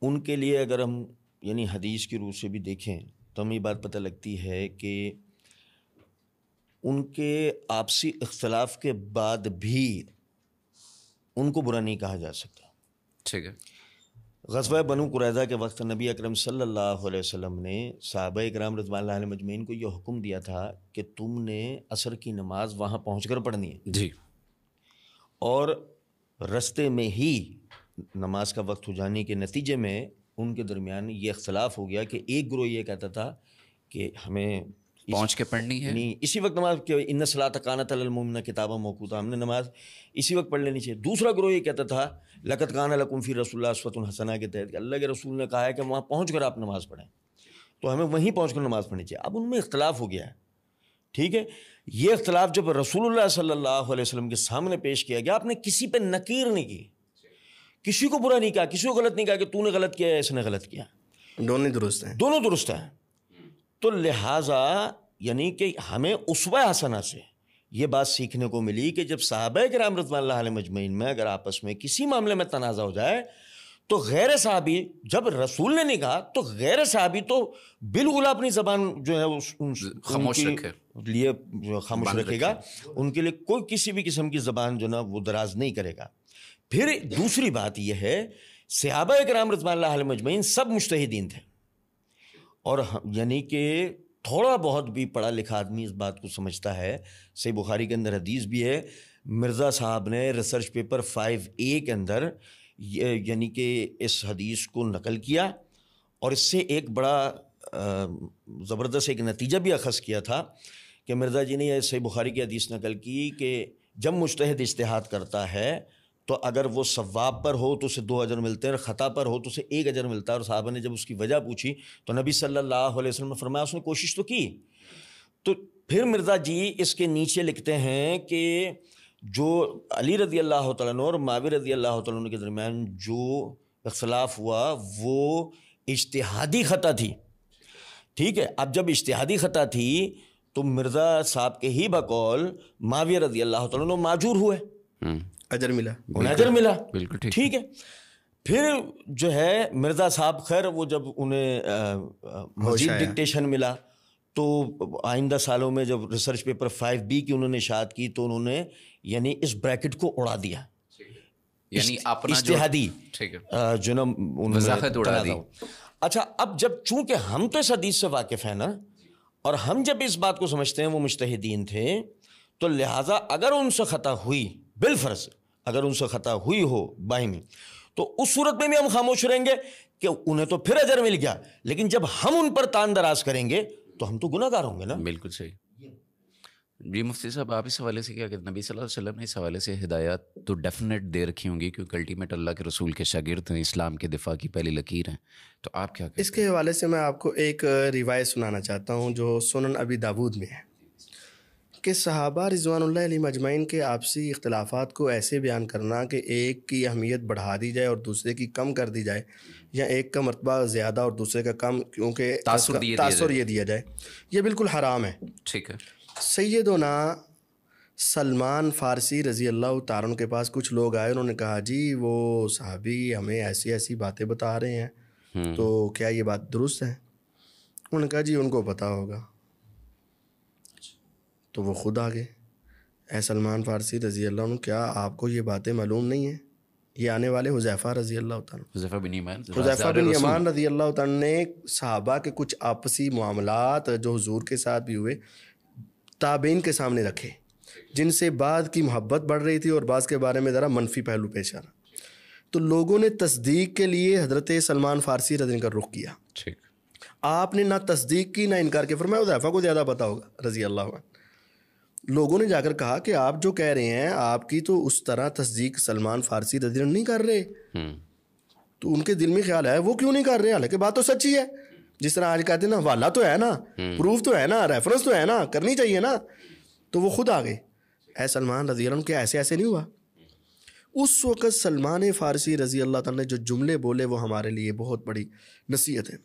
ان کے لیے اگر ہم یعنی حدیث کی روح سے بھی دیکھیں تو ہمیں یہ بات پتہ لگتی ہے کہ ان کے آپسی اختلاف کے بعد بھی ان کو برا نہیں کہا جا سکتا. ٹھیک ہے. غزوہ بنو قریظہ کے وقت نبی اکرم صلی اللہ علیہ وسلم نے صحابہ اکرام رضوان اللہ علیہ مجمعین کو یہ حکم دیا تھا کہ تم نے عصر کی نماز وہاں پہنچ کر پڑھنی ہے جی. اور رستے میں ہی نماز کا وقت ہو جانے کے نتیجے میں ان کے درمیان یہ اختلاف ہو گیا کہ ایک گروہ یہ کہتا تھا کہ ہمیں پہنچ کے پڑھنی ہے، نہیں اسی وقت نماز کہ ان صلاۃ کانت علی المؤمنین کتابا موقوتا، ہم نے نماز اسی وقت پڑھ لینی چاہیے. دوسرا گروہ یہ کہتا تھا لقد کان لکم فی رسول اللہ اسوۃ حسنہ کے تحت کہ اللہ کے رسول نے کہا ہے کہ وہاں پہنچ کر آپ نماز پڑھیں، تو ہمیں وہیں پہنچ کر نماز پڑھنی چاہیے. اب ان میں اختلاف ہو گیا ہے. ٹھیک ہے، یہ اختلاف جب رسول اللہ صلی اللہ علیہ وسلم کے سامنے پیش کیا گیا، آپ نے کسی پہ نکیر نہیں کی، کسی کو برا نہیں کہا، کسی کو غلط نہیں کہا کہ تو نے غلط کیا ہے اس نے غلط کیا، دونوں درست ہیں، دونوں درست ہیں. تو لہٰذا یعنی کہ ہمیں اسوہ حسنہ سے یہ بات سیکھنے کو ملی کہ جب صحابہ کرام رضوان اللہ علیہ مجمعین میں اگر آپس میں کسی معاملے میں تنازع ہو جائے تو غیر صحابی، جب رسول نے نہیں کہا تو غیر صحابی تو بالکل اپنی زبان جو ہے خاموش رکھے، لیے خاموش رکھے گا، ان کے لیے کوئی کسی بھی قسم کی زبان جو نا وہ دراز نہیں کرے گا. پھر دوسری بات یہ ہے صحابہ کرام رضوان اللہ علیہ مجمعین سب مجتہدین تھے، اور یعنی کہ تھوڑا بہت بھی پڑھا لکھا آدمی اس بات کو سمجھتا ہے. صحیح بخاری کے اندر حدیث بھی ہے، مرزا صاحب نے ریسرچ پیپر 5A کے اندر یعنی کہ اس حدیث کو نقل کیا اور اس سے ایک بڑا زبردست ایک نتیجہ بھی اخذ کیا تھا کہ مرزا جی نے یہ صحیح بخاری کی حدیث نقل کی کہ جب مجتہد اجتہاد کرتا ہے تو اگر وہ صواب پر ہو تو اسے 2 اجر ملتے ہیں، اور خطا پر ہو تو اسے 1 اجر ملتا ہے. اور صحابہ نے جب اس کی وجہ پوچھی تو نبی صلی اللہ علیہ وسلم نے فرمایا اس نے کوشش تو کی. تو پھر مرزا جی اس کے نیچے لکھتے ہیں کہ جو علی رضی اللہ تعالیٰ عنہ اور معاویہ رضی اللہ تعالیٰ عنہ کے درمیان جو اختلاف ہوا وہ اجتہادی خطا تھی. ٹھیک ہے، اب جب اجتہادی خطا تھی تو مرزا صاحب کے ہی بقول معاویہ رضی اللہ تعالیٰ عنہ معجور ہوئے، اجر ملا، انہیں اجر ملا. بالکل ٹھیک ہے. پھر جو ہے مرزا صاحب خیر وہ جب انہیں مزید ڈکٹیشن ملا تو آئندہ سالوں میں جب ریسرچ پیپر 5B کی انہوں نے اشاعت کی تو انہوں نے یعنی اس بریکٹ کو اڑا دیا، یعنی اپنا اجتہادی جو نا وضاحت اڑا دی. اچھا، اب جب چونکہ ہم تو اس حدیث سے واقف ہیں نا، اور ہم جب اس بات کو سمجھتے ہیں وہ مجتہدین تھے، تو لہٰذا اگر ان سے خطا ہوئی بالفرض، اگر ان سے خطا ہوئی ہو باہمی، تو اس صورت میں بھی ہم خاموش رہیں گے کہ انہیں تو پھر اجر مل گیا، لیکن جب ہم ان پر تان دراز کریں گے تو ہم تو گناہ گار ہوں گے نا. بالکل صحیح. جی مفتی صاحب، آپ اس حوالے سے کیا کہتے ہیں؟ نبی صلی اللہ علیہ وسلم نے اس حوالے سے ہدایات تو ڈیفینیٹ دے رکھی ہوں گی کیونکہ الٹیمیٹ اللہ کے رسول کے شاگرد ہیں، اسلام کے دفاع کی پہلی لکیر ہیں، تو آپ کیا کہتے ہیں؟ اس کے حوالے سے میں آپ کو ایک روایت سنانا چاہتا ہوں جو سنن ابی داود میں ہے کہ صحابہ رضوان اللہ علیہ مجمعین کے آپسی اختلافات کو ایسے بیان کرنا کہ ایک کی اہمیت بڑھا دی جائے اور دوسرے کی کم کر دی جائے، یا ایک کا مرتبہ زیادہ اور دوسرے کا کم، کیونکہ تاثر یہ دیا جائے، یہ بالکل حرام ہے. ٹھیک ہے. سیدنا سلمان فارسی رضی اللہ تعالیٰ عنہ کے پاس کچھ لوگ آئے، انہوں نے کہا جی وہ صحابی ہمیں ایسی ایسی باتیں بتا رہے ہیں، تو کیا یہ بات درست ہے؟ انہوں نے کہا جی ان کو پتہ ہوگا. تو وہ خود آگے، اے سلمان فارسی رضی اللہ عنہ، کیا آپ کو یہ باتیں معلوم نہیں ہیں؟ یہ آنے والے حذیفہ رضی اللہ تعالیٰ، حذیفہ بن یمان رضی اللہ تعالیٰ نے صحابہ کے کچھ آپسی معاملات جو حضور کے ساتھ بھی ہوئے تابعین کے سامنے رکھے، جن سے بعض کی محبت بڑھ رہی تھی اور بعض کے بارے میں ذرا منفی پہلو پیش آ رہا. تو لوگوں نے تصدیق کے لیے حضرت سلمان فارسی رضی اللہ کا رخ کیا. آپ نے نہ تصدیق کی نہ انکار کیا، فرمایا حذیفہ کو زیادہ پتہ ہوگا رضی اللہ عنہ. لوگوں نے جا کر کہا کہ آپ جو کہہ رہے ہیں آپ کی تو اس طرح تصدیق سلمان فارسی رضی اللہ نہیں کر رہے. تو ان کے دل میں خیال ہے وہ کیوں نہیں کر رہے، حالانکہ بات تو سچی ہے. جس طرح آج کہتے ہیں نا والا تو ہے نا، پروف تو ہے نا، ریفرنس تو ہے نا، کرنی چاہیے نا. تو وہ خود آ گئے، اے سلمان رضی اللہ عنہ کیا ایسے نہیں ہوا؟ اس وقت سلمان فارسی رضی اللہ تعالیٰ نے جو جملے بولے وہ ہمارے لیے بہت بڑی نصیحت ہے.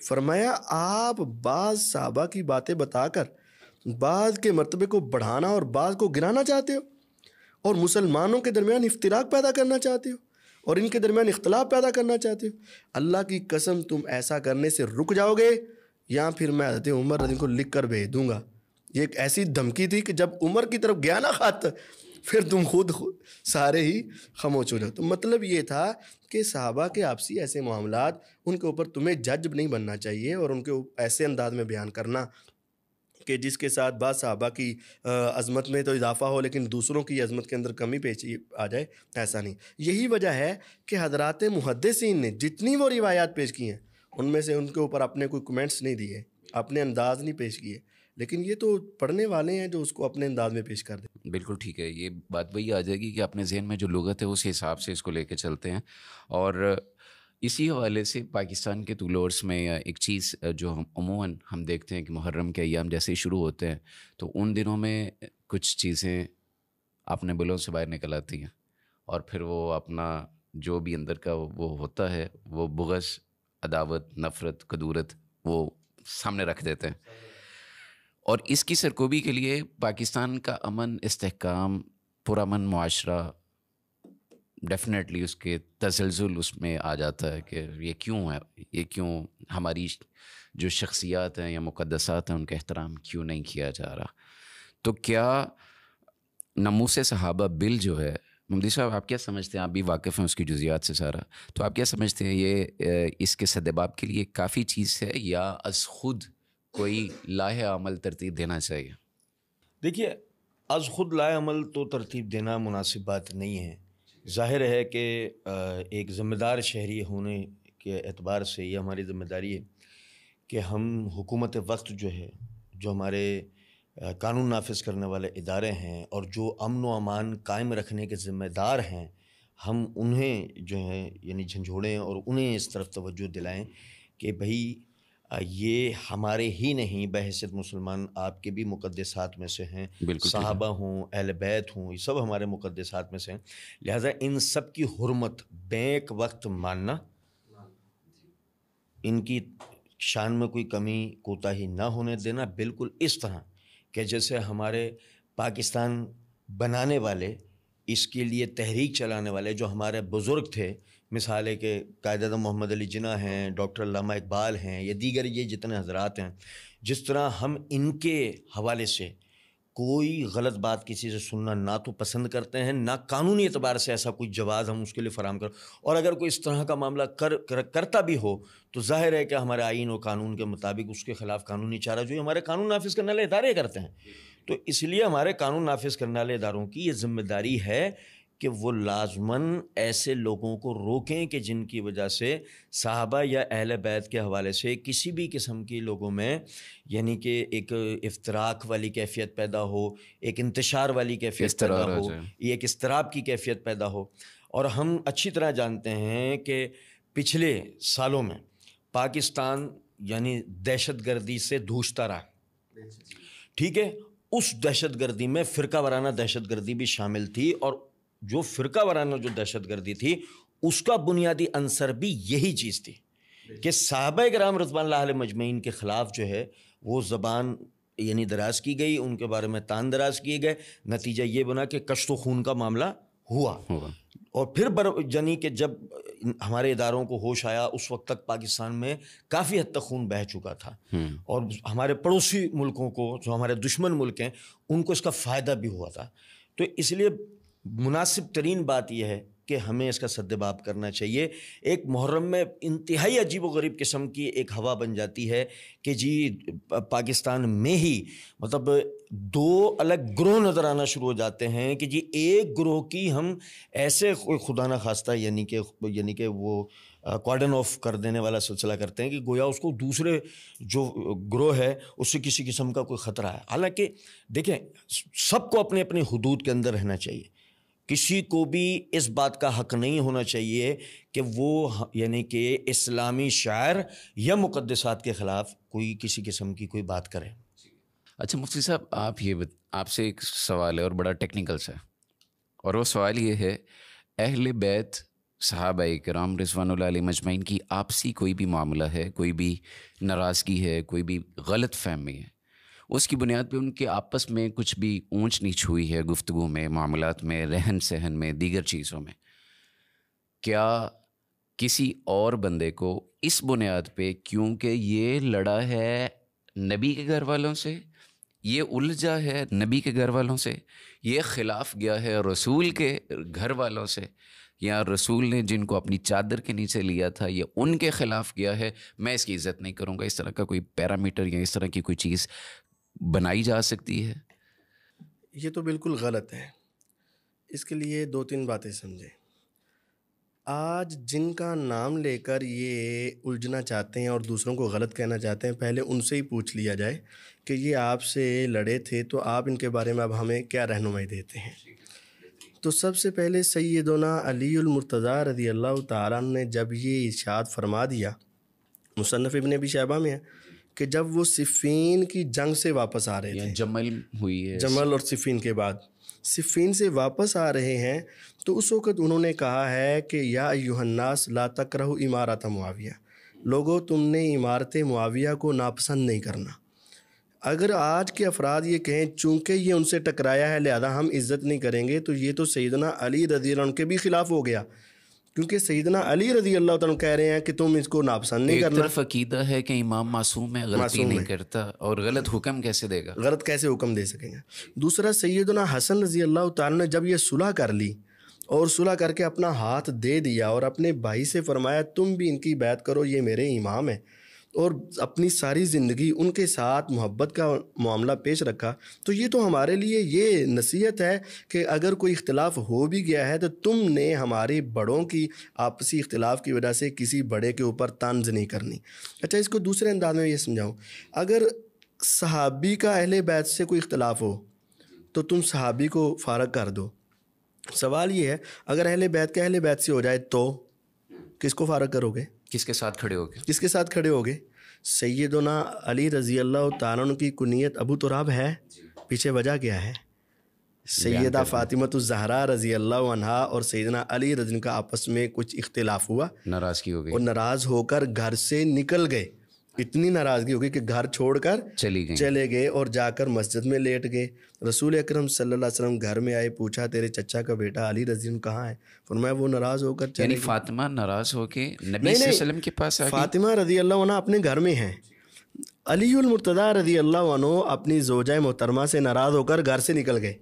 فرمایا آپ بعض صحابہ کی باتیں بتا کر بعض کے مرتبے کو بڑھانا اور بعض کو گرانا چاہتے ہو، اور مسلمانوں کے درمیان افتراق پیدا کرنا چاہتے ہو، اور ان کے درمیان اختلاف پیدا کرنا چاہتے ہو. اللہ کی قسم تم ایسا کرنے سے رک جاؤ گے یا پھر میں حضرت عمر رضی کو لکھ کر بھیج دوں گا. یہ ایک ایسی دھمکی تھی کہ جب عمر کی طرف گیا نا خط, پھر تم خود سارے ہی خاموش ہو جاؤ. تو مطلب یہ تھا کہ صحابہ کے آپسی ایسے معاملات, ان کے اوپر تمہیں جج نہیں بننا چاہیے, اور ان کے ایسے انداز میں بیان کرنا کہ جس کے ساتھ بعض صحابہ کی عظمت میں تو اضافہ ہو لیکن دوسروں کی عظمت کے اندر کمی پیش آ جائے, ایسا نہیں. یہی وجہ ہے کہ حضرات محدثین نے جتنی وہ روایات پیش کی ہیں ان میں سے ان کے اوپر اپنے کوئی کمنٹس نہیں دیے, اپنے انداز نہیں پیش کیے, لیکن یہ تو پڑھنے والے ہیں جو اس کو اپنے انداز میں پیش کر دیں. بالکل ٹھیک ہے. یہ بات وہی آ جائے گی کہ اپنے ذہن میں جو لغت ہے اس حساب سے اس کو لے کے چلتے ہیں. اور اسی حوالے سے پاکستان کے طول عرص میں ایک چیز جو عموماً ہم دیکھتے ہیں کہ محرم کے ایام جیسے ہی شروع ہوتے ہیں تو ان دنوں میں کچھ چیزیں اپنے بلوں سے باہر نکل آتی ہیں, اور پھر وہ اپنا جو بھی اندر کا وہ ہوتا ہے, وہ بغض, عداوت, نفرت, کدورت, وہ سامنے رکھ دیتے ہیں. اور اس کی سرکوبی کے لیے پاکستان کا امن, استحکام, پرامن معاشرہ ڈیفینیٹلی اس کے تزلزل اس میں آ جاتا ہے کہ یہ کیوں ہے, یہ کیوں ہماری جو شخصیات ہیں یا مقدسات ہیں ان کا احترام کیوں نہیں کیا جا رہا. تو کیا ناموس صحابہ بل جو ہے, ممدی صاحب آپ کیا سمجھتے ہیں, آپ بھی واقف ہیں اس کی جزیات سے سارا, تو آپ کیا سمجھتے ہیں یہ اس کے سدباب کے لیے کافی چیز ہے یا از خود کوئی لاہ عمل ترتیب دینا چاہیے؟ دیکھیے, از خود لاہ عمل تو ترتیب دینا مناسب بات نہیں ہے. ظاہر ہے کہ ایک ذمہ دار شہری ہونے کے اعتبار سے یہ ہماری ذمہ داری ہے کہ ہم حکومت وقت جو ہے, جو ہمارے قانون نافذ کرنے والے ادارے ہیں اور جو امن و امان قائم رکھنے کے ذمہ دار ہیں, ہم انہیں جو ہے یعنی جھنجھوڑیں اور انہیں اس طرف توجہ دلائیں کہ بھئی یہ ہمارے ہی نہیں بحیثیت مسلمان آپ کے بھی مقدسات میں سے ہیں, صحابہ ہوں, اہل بیت ہوں, یہ سب ہمارے مقدسات میں سے ہیں. لہٰذا ان سب کی حرمت بیک وقت ماننا, ان کی شان میں کوئی کمی کوتاہی نہ ہونے دینا, بالکل اس طرح کہ جیسے ہمارے پاکستان بنانے والے, اس کے لیے تحریک چلانے والے جو ہمارے بزرگ تھے, مثال ہے کہ قائد اعظم محمد علی جناح ہیں, ڈاکٹر علامہ اقبال ہیں, یا دیگر یہ جتنے حضرات ہیں, جس طرح ہم ان کے حوالے سے کوئی غلط بات کسی سے سننا نہ تو پسند کرتے ہیں, نہ قانونی اعتبار سے ایسا کوئی جواز ہم اس کے لیے فراہم کر, اور اگر کوئی اس طرح کا معاملہ کرتا بھی ہو تو ظاہر ہے کہ ہمارے آئین و قانون کے مطابق اس کے خلاف قانونی چارہ جو ہمارے قانون نافذ کرنے والے ادارے کرتے ہیں. تو اس لیے ہمارے قانون نافذ کرنے والے اداروں کی یہ ذمہ داری ہے کہ وہ لازماً ایسے لوگوں کو روکیں کہ جن کی وجہ سے صحابہ یا اہل بیت کے حوالے سے کسی بھی قسم کی لوگوں میں یعنی کہ ایک افتراق والی کیفیت پیدا ہو, ایک انتشار والی کیفیت پیدا ہو, ایک اضطراب کی کیفیت پیدا ہو. اور ہم اچھی طرح جانتے ہیں کہ پچھلے سالوں میں پاکستان یعنی دہشت گردی سے دھوشتا رہا, ٹھیک ہے. اس دہشت گردی میں فرقہ وارانہ دہشت گردی بھی شامل تھی, اور جو فرقہ وارانہ جو دہشت گردی تھی اس کا بنیادی عنصر بھی یہی چیز تھی کہ صحابہ کرام رضوان اللہ علیہ مجمعین کے خلاف جو ہے وہ زبان یعنی دراز کی گئی, ان کے بارے میں تان دراز کیے گئے. نتیجہ یہ بنا کہ کشت و خون کا معاملہ ہوا. اور پھر یعنی کہ جب ہمارے اداروں کو ہوش آیا اس وقت تک پاکستان میں کافی حد تک خون بہہ چکا تھا, اور ہمارے پڑوسی ملکوں کو جو ہمارے دشمن ملک ہیں ان کو اس کا فائدہ بھی ہوا تھا. تو اس لیے مناسب ترین بات یہ ہے کہ ہمیں اس کا سدباب کرنا چاہیے. ایک محرم میں انتہائی عجیب و غریب قسم کی ایک ہوا بن جاتی ہے کہ جی پاکستان میں ہی مطلب دو الگ گروہ نظر آنا شروع ہو جاتے ہیں کہ جی ایک گروہ کی ہم ایسے خدا نخواستہ یعنی کہ وہ کارڈن آف کر دینے والا سلسلہ کرتے ہیں کہ گویا اس کو دوسرے جو گروہ ہے اس سے کسی قسم کا کوئی خطرہ ہے. حالانکہ دیکھیں سب کو اپنے اپنے حدود کے اندر رہنا چاہیے, کسی کو بھی اس بات کا حق نہیں ہونا چاہیے کہ وہ یعنی کہ اسلامی شاعر یا مقدسات کے خلاف کوئی کسی قسم کی کوئی بات کرے. اچھا مفتی صاحب, آپ سے ایک سوال ہے اور بڑا ٹیکنیکل سا ہے, اور وہ سوال یہ ہے, اہل بیت صحابہ کرام رضوان اللہ علیہ مجمعین کی آپسی کوئی بھی معاملہ ہے, کوئی بھی ناراضگی ہے, کوئی بھی غلط فہمی ہے, اس کی بنیاد پہ ان کے آپس میں کچھ بھی اونچ نیچ ہوئی ہے گفتگو میں, معاملات میں, رہن سہن میں, دیگر چیزوں میں, کیا کسی اور بندے کو اس بنیاد پہ کیونکہ یہ لڑا ہے نبی کے گھر والوں سے، یہ الجھا ہے نبی کے گھر والوں سے، یہ خلاف گیا ہے رسول کے گھر والوں سے، یا رسول نے جن کو اپنی چادر کے نیچے لیا تھا یہ ان کے خلاف گیا ہے، میں اس کی عزت نہیں کروں گا. اس طرح کا کوئی پیرامیٹر یا اس طرح کی کوئی چیز بنائی جا سکتی ہے؟ یہ تو بالکل غلط ہے. اس کے لیے 2-3 باتیں سمجھیں. آج جن کا نام لے کر یہ الجھنا چاہتے ہیں اور دوسروں کو غلط کہنا چاہتے ہیں، پہلے ان سے ہی پوچھ لیا جائے کہ یہ آپ سے لڑے تھے تو آپ ان کے بارے میں اب ہمیں کیا رہنمائی دیتے ہیں. تو سب سے پہلے سیدنا علی المرتضیٰ رضی اللہ تعالیٰ عنہ نے جب یہ ارشاد فرما دیا، مصنف ابن ابی شیبہ میں ہے کہ جب وہ صفین کی جنگ سے واپس آ رہے تھے، جمل ہوئی ہے، جمل اور صفین کے بعد صفین سے واپس آ رہے ہیں، تو اس وقت انہوں نے کہا ہے کہ یا ایھا الناس لا تکرہوا امارۃ معاویہ، لوگو تم نے عمارت معاویہ کو ناپسند نہیں کرنا. اگر آج کے افراد یہ کہیں چونکہ یہ ان سے ٹکرایا ہے لہذا ہم عزت نہیں کریں گے، تو یہ تو سیدنا علی رضی اللہ عنہ کے بھی خلاف ہو گیا، کیونکہ سیدنا علی رضی اللہ تعالیٰ کہہ رہے ہیں کہ تم اس کو ناپسند نہیں ایک کرنا. طرف عقیدہ ہے کہ امام معصوم ہے، غلطی نہیں کرتا، اور غلط حکم کیسے دے گا؟ غلط کیسے حکم دے سکیں گے؟ دوسرا، سیدنا حسن رضی اللہ تعالیٰ نے جب یہ صلح کر لی اور صلح کر کے اپنا ہاتھ دے دیا اور اپنے بھائی سے فرمایا تم بھی ان کی بیعت کرو، یہ میرے امام ہیں، اور اپنی ساری زندگی ان کے ساتھ محبت کا معاملہ پیش رکھا، تو یہ تو ہمارے لیے یہ نصیحت ہے کہ اگر کوئی اختلاف ہو بھی گیا ہے تو تم نے ہمارے بڑوں کی آپسی اختلاف کی وجہ سے کسی بڑے کے اوپر طنز نہیں کرنی. اچھا، اس کو دوسرے انداز میں یہ سمجھاؤں. اگر صحابی کا اہل بیت سے کوئی اختلاف ہو تو تم صحابی کو فارغ کر دو. سوال یہ ہے اگر اہل بیت کا اہل بیت سے ہو جائے تو کس کو فارغ کرو گے؟ کس کے ساتھ کھڑے ہوگے؟ کس کے ساتھ کھڑے ہوگے؟ سیدنا علی رضی اللہ تعالیٰ عنہ کی کنیت ابو تراب ہے، پیچھے وجہ کیا ہے؟ سیدہ فاطمہ الزہرا رضی اللہ عنہا اور سیدنا علی رضی اللہ کا آپس میں کچھ اختلاف ہوا، ناراضگی ہو گئی، اور ناراض ہو کر گھر سے نکل گئے. اتنی ناراضگی ہو گئی کہ گھر چھوڑ کر چلے گئے اور جا کر مسجد میں لیٹ گئے. رسول اکرم صلی اللہ علیہ وسلم گھر میں آئے، پوچھا تیرے چچا کا بیٹا علی رضی اللہ کہاں ہے؟ فرمایا وہ ناراض ہو کر چلے یعنی گئے. فاطمہ ناراض ہو کے نبی صلی اللہ علیہ وسلم کے پاس آ گئی؟ فاطمہ رضی اللہ عنہ اپنے گھر میں ہیں، علی المرتضیٰ رضی اللہ عنہ اپنی زوجہ محترمہ سے ناراض ہو کر گھر سے نکل گئے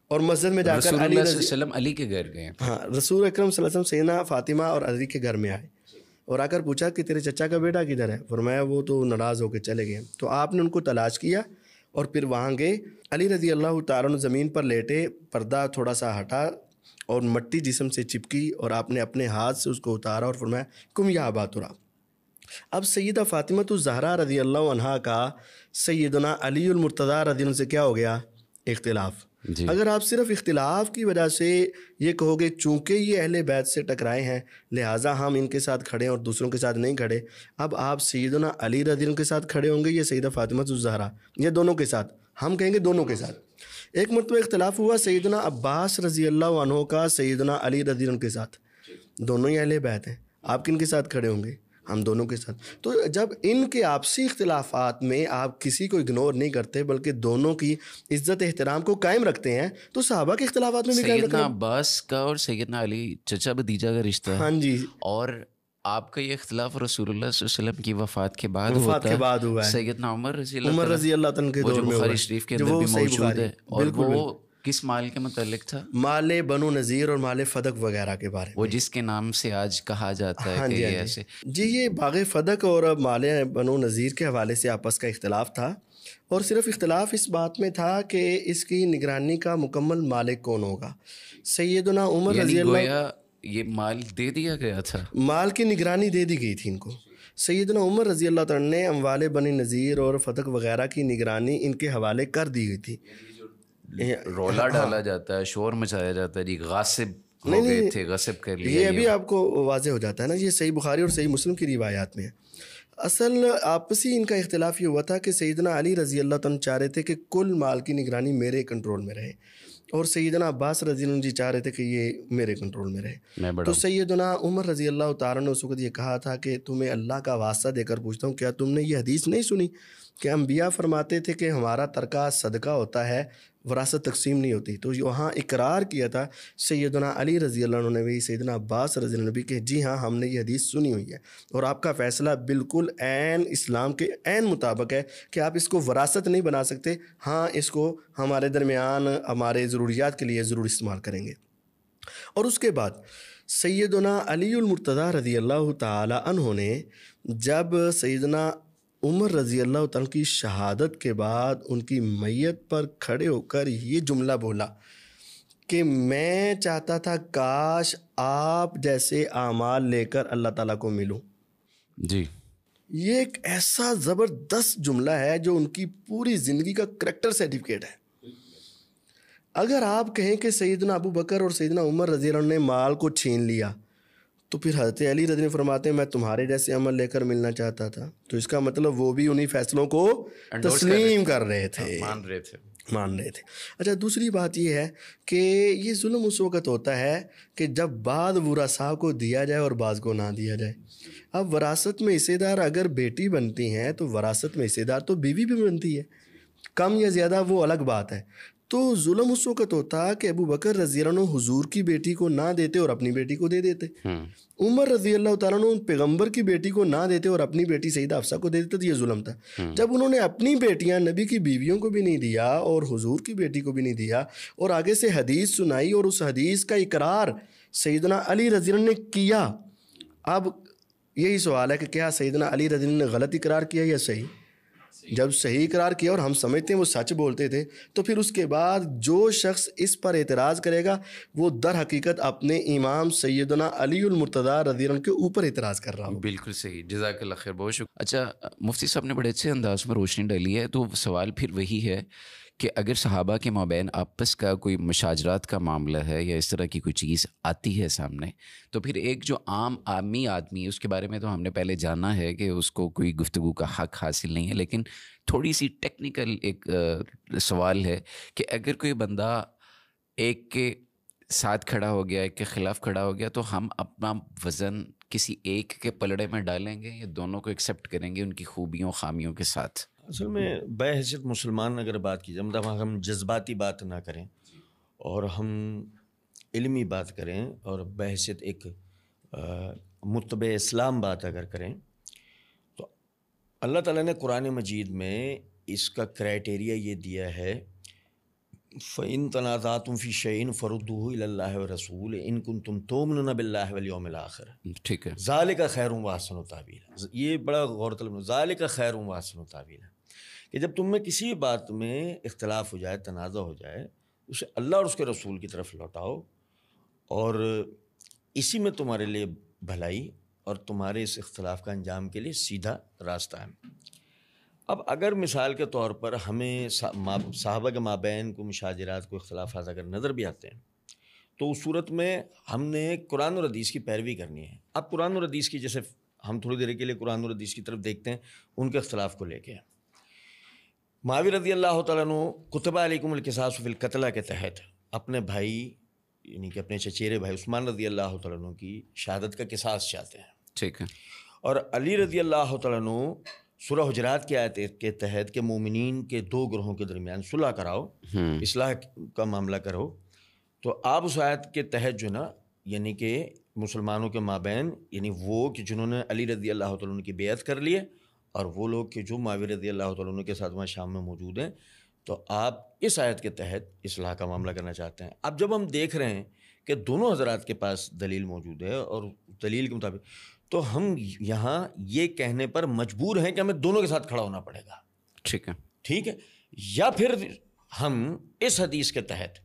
اور مسجد میں جا کر رسول اللہ صلی اللہ علیہ وسلم علی کے گھر گئے. ہاں، رسول اکرم صلی اللہ علیہ وسلم سیدنا فاطمہ اور علی کے گھر میں آئے اور آ کر پوچھا کہ تیرے چچا کا بیٹا کدھر ہے؟ فرمایا وہ تو ناراض ہو کے چلے گئے. تو آپ نے ان کو تلاش کیا اور پھر وہاں گئے. علی رضی اللہ تعالیٰ عنہ زمین پر لیٹے، پردہ تھوڑا سا ہٹا اور مٹی جسم سے چپکی اور آپ نے اپنے ہاتھ سے اس کو اتارا اور فرمایا کم یا ابا تراب. اب سیدہ فاطمہ الزہرا رضی اللہ عنہا کا سیدنا علی المرتضیٰ رضی اللہ عنہ سے کیا ہو گیا؟ اختلاف. اگر آپ صرف اختلاف کی وجہ سے یہ کہو گے چونکہ یہ اہل بیت سے ٹکرائے ہیں لہٰذا ہم ان کے ساتھ کھڑے اور دوسروں کے ساتھ نہیں کھڑے، اب آپ سیدنا علی رضی اللہ عنہ کے ساتھ کھڑے ہوں گے یا سیدہ فاطمہ الزہرا؟ یہ دونوں کے ساتھ. ہم کہیں گے دونوں کے ساتھ. ایک مرتبہ اختلاف ہوا سیدنا عباس رضی اللہ عنہ کا سیدنا علی رضی اللہ عنہ کے ساتھ، دونوں ہی اہل بیت ہیں، آپ کن کے ساتھ کھڑے ہوں گے؟ ہم دونوں کے ساتھ. تو جب ان کے آپسی اختلافات میں آپ کسی کو اگنور نہیں کرتے بلکہ دونوں کی عزت احترام کو قائم رکھتے ہیں تو صحابہ کے اختلافات میں بھی قائم رکھتے ہیں. سیدنا عباس کا اور سیدنا علی چچا بھتیجا کا رشتہ ہے. ہاں جی. اور آپ کا یہ اختلاف رسول اللہ صلی اللہ علیہ وسلم کی وفات کے بعد ہوا ہے. سیدنا عمر رضی اللہ عنہ کے دور میں بخاری شریف کے اندر بھی موجود ہے. اور وہ کس مال کے متعلق تھا؟ مال بنو نذیر اور مال فدق وغیرہ کے بارے میں، وہ جس کے نام سے آج کہا جاتا ہے کہ یہ ایسے. جی، یہ باغ فدق اور مال بنو نذیر کے حوالے سے آپس کا اختلاف تھا، اور صرف اختلاف اس بات میں تھا کہ اس کی نگرانی کا مکمل مالک کون ہوگا. سیدنا عمر رضی اللہ، یہ مال دے دیا گیا تھا، مال کی نگرانی دے دی گئی تھی ان کو. سیدنا عمر رضی اللہ تعالیٰ نے اموال بنی نذیر اور فدق وغیرہ کی نگرانی ان کے حوالے کر دی گئی تھی. رولا ڈالا جاتا ہے، شور مچایا جاتا ہے، جی غاصب ہو گئے تھے، غصب کر لیا، یہ ابھی آپ کو واضح ہو جاتا ہے نا. یہ صحیح بخاری اور صحیح مسلم کی روایات میں ہے. اصل آپسی ان کا اختلاف یہ ہوا تھا کہ سیدنا علی رضی اللہ تعالیٰ چاہ رہے تھے کہ کل مال کی نگرانی میرے کنٹرول میں رہے، اور سیدنا عباس رضی اللہ عنہ چاہ رہے تھے کہ یہ میرے کنٹرول میں رہے. تو سیدنا عمر رضی اللہ تعالیٰ نے اس وقت یہ کہا تھا کہ تمہیں اللہ کا واسطہ دے کر پوچھتا ہوں، کیا تم نے یہ حدیث نہیں سنی کہ انبیاء فرماتے تھے کہ ہمارا ترکہ صدقہ ہوتا ہے، وراثت تقسیم نہیں ہوتی. تو وہاں اقرار کیا تھا سیدنا علی رضی اللہ عنہ نے بھی سیدنا عباس رضی اللہ عنہ نے بھی کہ جی ہاں ہم نے یہ حدیث سنی ہوئی ہے اور آپ کا فیصلہ بالکل عین اسلام کے عین مطابق ہے کہ آپ اس کو وراثت نہیں بنا سکتے. ہاں اس کو ہمارے درمیان ہمارے ضروریات کے لیے ضرور استعمال کریں گے. اور اس کے بعد سیدنا علی المرتضیٰ رضی اللہ تعالی عنہ نے جب سیدنا عمر رضی اللہ تعالیٰ کی شہادت کے بعد ان کی میت پر کھڑے ہو کر یہ جملہ بولا کہ میں چاہتا تھا کاش آپ جیسے اعمال لے کر اللہ تعالیٰ کو ملوں. جی یہ ایک ایسا زبردست جملہ ہے جو ان کی پوری زندگی کا کریکٹر سرٹیفکیٹ ہے. اگر آپ کہیں کہ سیدنا ابو بکر اور سیدنا عمر رضی اللہ عنہ نے مال کو چھین لیا تو پھر حضرت علی رضی اللہ فرماتے ہیں میں تمہارے جیسے عمل لے کر ملنا چاہتا تھا, تو اس کا مطلب وہ بھی انہی فیصلوں کو تسلیم کر رہے تھے, مان رہے تھے. اچھا دوسری بات یہ ہے کہ یہ ظلم اس وقت ہوتا ہے کہ جب بعض ورثاء کو دیا جائے اور بعض کو نہ دیا جائے. اب وراثت میں حصے دار اگر بیٹی بنتی ہیں تو وراثت میں حصے دار تو بیوی بھی بنتی ہے, کم یا زیادہ وہ الگ بات ہے. تو ظلم اس وقت ہوتا کہ ابو بکر رضی اللہ عنہ حضور کی بیٹی کو نہ دیتے اور اپنی بیٹی کو دے دیتے. عمر رضی اللہ تعالیٰ عنہ پیغمبر کی بیٹی کو نہ دیتے اور اپنی بیٹی سیدہ حفصہ کو دے دیتے, تو یہ ظلم تھا. جب انہوں نے اپنی بیٹیاں نبی کی بیویوں کو بھی نہیں دیا اور حضور کی بیٹی کو بھی نہیں دیا اور آگے سے حدیث سنائی اور اس حدیث کا اقرار سیدنا علی رضی اللہ عنہ نے کیا. اب یہی سوال ہے کہ کیا سیدنا علی رضی اللہ عنہ نے غلط اقرار کیا یا صحیح؟ جب صحیح اقرار کیا اور ہم سمجھتے ہیں وہ سچ بولتے تھے, تو پھر اس کے بعد جو شخص اس پر اعتراض کرے گا وہ در حقیقت اپنے امام سیدنا علی المرتضیٰ رضی اللہ عنہ کے اوپر اعتراض کر رہا ہو. بالکل صحیح, جزاک اللہ خیر, بہت شکریہ. اچھا مفتی صاحب نے بڑے اچھے انداز میں روشنی ڈالی ہے. تو سوال پھر وہی ہے کہ اگر صحابہ کے مابین آپس کا کوئی مشاجرات کا معاملہ ہے یا اس طرح کی کوئی چیز آتی ہے سامنے, تو پھر ایک جو عامی آدمی, اس کے بارے میں تو ہم نے پہلے جانا ہے کہ اس کو کوئی گفتگو کا حق حاصل نہیں ہے, لیکن تھوڑی سی ٹیکنیکل ایک سوال ہے کہ اگر کوئی بندہ ایک کے ساتھ کھڑا ہو گیا, ایک کے خلاف کھڑا ہو گیا, تو ہم اپنا وزن کسی ایک کے پلڑے میں ڈالیں گے یا دونوں کو ایکسیپٹ کریں گے ان کی خوبیوں خامیوں کے ساتھ؟ اصل میں بحیثیت مسلمان اگر بات کی جائے, مطلب ہم جذباتی بات نہ کریں اور ہم علمی بات کریں اور بحیثیت ایک متبع اسلام بات اگر کریں, تو اللہ تعالیٰ نے قرآن مجید میں اس کا کرائٹیریا یہ دیا ہے فَإِن تَنَازَعْتُمْ فِي شَيْءٍ فَرُدُّوهُ إِلَى اللَّهِ وَرَسُولِهِ إِن كُنتُمْ تُؤْمِنُونَ بِاللَّهِ وَالْيَوْمِ الْآخِرِ. ٹھیک ہے, ذَلِكَ خَيْرٌ وَأَحْسَنُ تَأْوِيلًا. یہ بڑا غور طلب ہے, ذَلِكَ خَيْرٌ وَأَحْسَنُ تَأْوِيلًا, کہ جب تم میں کسی بات میں اختلاف ہو جائے, تنازع ہو جائے, اسے اللہ اور اس کے رسول کی طرف لوٹاؤ اور اسی میں تمہارے لیے بھلائی اور تمہارے اس اختلاف کا انجام کے لیے سیدھا راستہ ہے. اب اگر مثال کے طور پر ہمیں صحابہ کے مابین کو مشاجرات کو اختلافات اگر نظر بھی آتے ہیں, تو اس صورت میں ہم نے قرآن اور حدیث کی پیروی کرنی ہے. اب قرآن اور حدیث کی, جیسے ہم تھوڑی دیر کے لیے قرآن اور حدیث کی طرف دیکھتے ہیں ان کے اختلاف کو لے کے. معاویہ رضی اللہ تعالیٰ عنہ کتب علیکم القصاص فی القتلہ کے تحت اپنے بھائی یعنی کہ اپنے چچیرے بھائی عثمان رضی اللہ تعالیٰ عنہ کی شہادت کا قصاص چاہتے ہیں. ٹھیک ہے. اور علی رضی اللہ تعالیٰ عنہ سورہ حجرات کی آیت کے تحت کہ مومنین کے دو گروہوں کے درمیان صلح کراؤ, اصلاح کا معاملہ کرو, تو آپ اس آیت کے تحت جو نا یعنی کہ مسلمانوں کے مابین یعنی وہ کہ جنہوں نے علی رضی اللہ تعالیٰ عنہ کی بیعت کر لیے اور وہ لوگ کہ جو معاویہ رضی اللہ تعالیٰ عنہ کے ساتھ وہاں شام میں موجود ہیں, تو آپ اس آیت کے تحت اصلاح کا معاملہ کرنا چاہتے ہیں. اب جب ہم دیکھ رہے ہیں کہ دونوں حضرات کے پاس دلیل موجود ہے اور دلیل کے مطابق, تو ہم یہاں یہ کہنے پر مجبور ہیں کہ ہمیں دونوں کے ساتھ کھڑا ہونا پڑے گا. ٹھیک ہے, ٹھیک ہے. یا پھر ہم اس حدیث کے تحت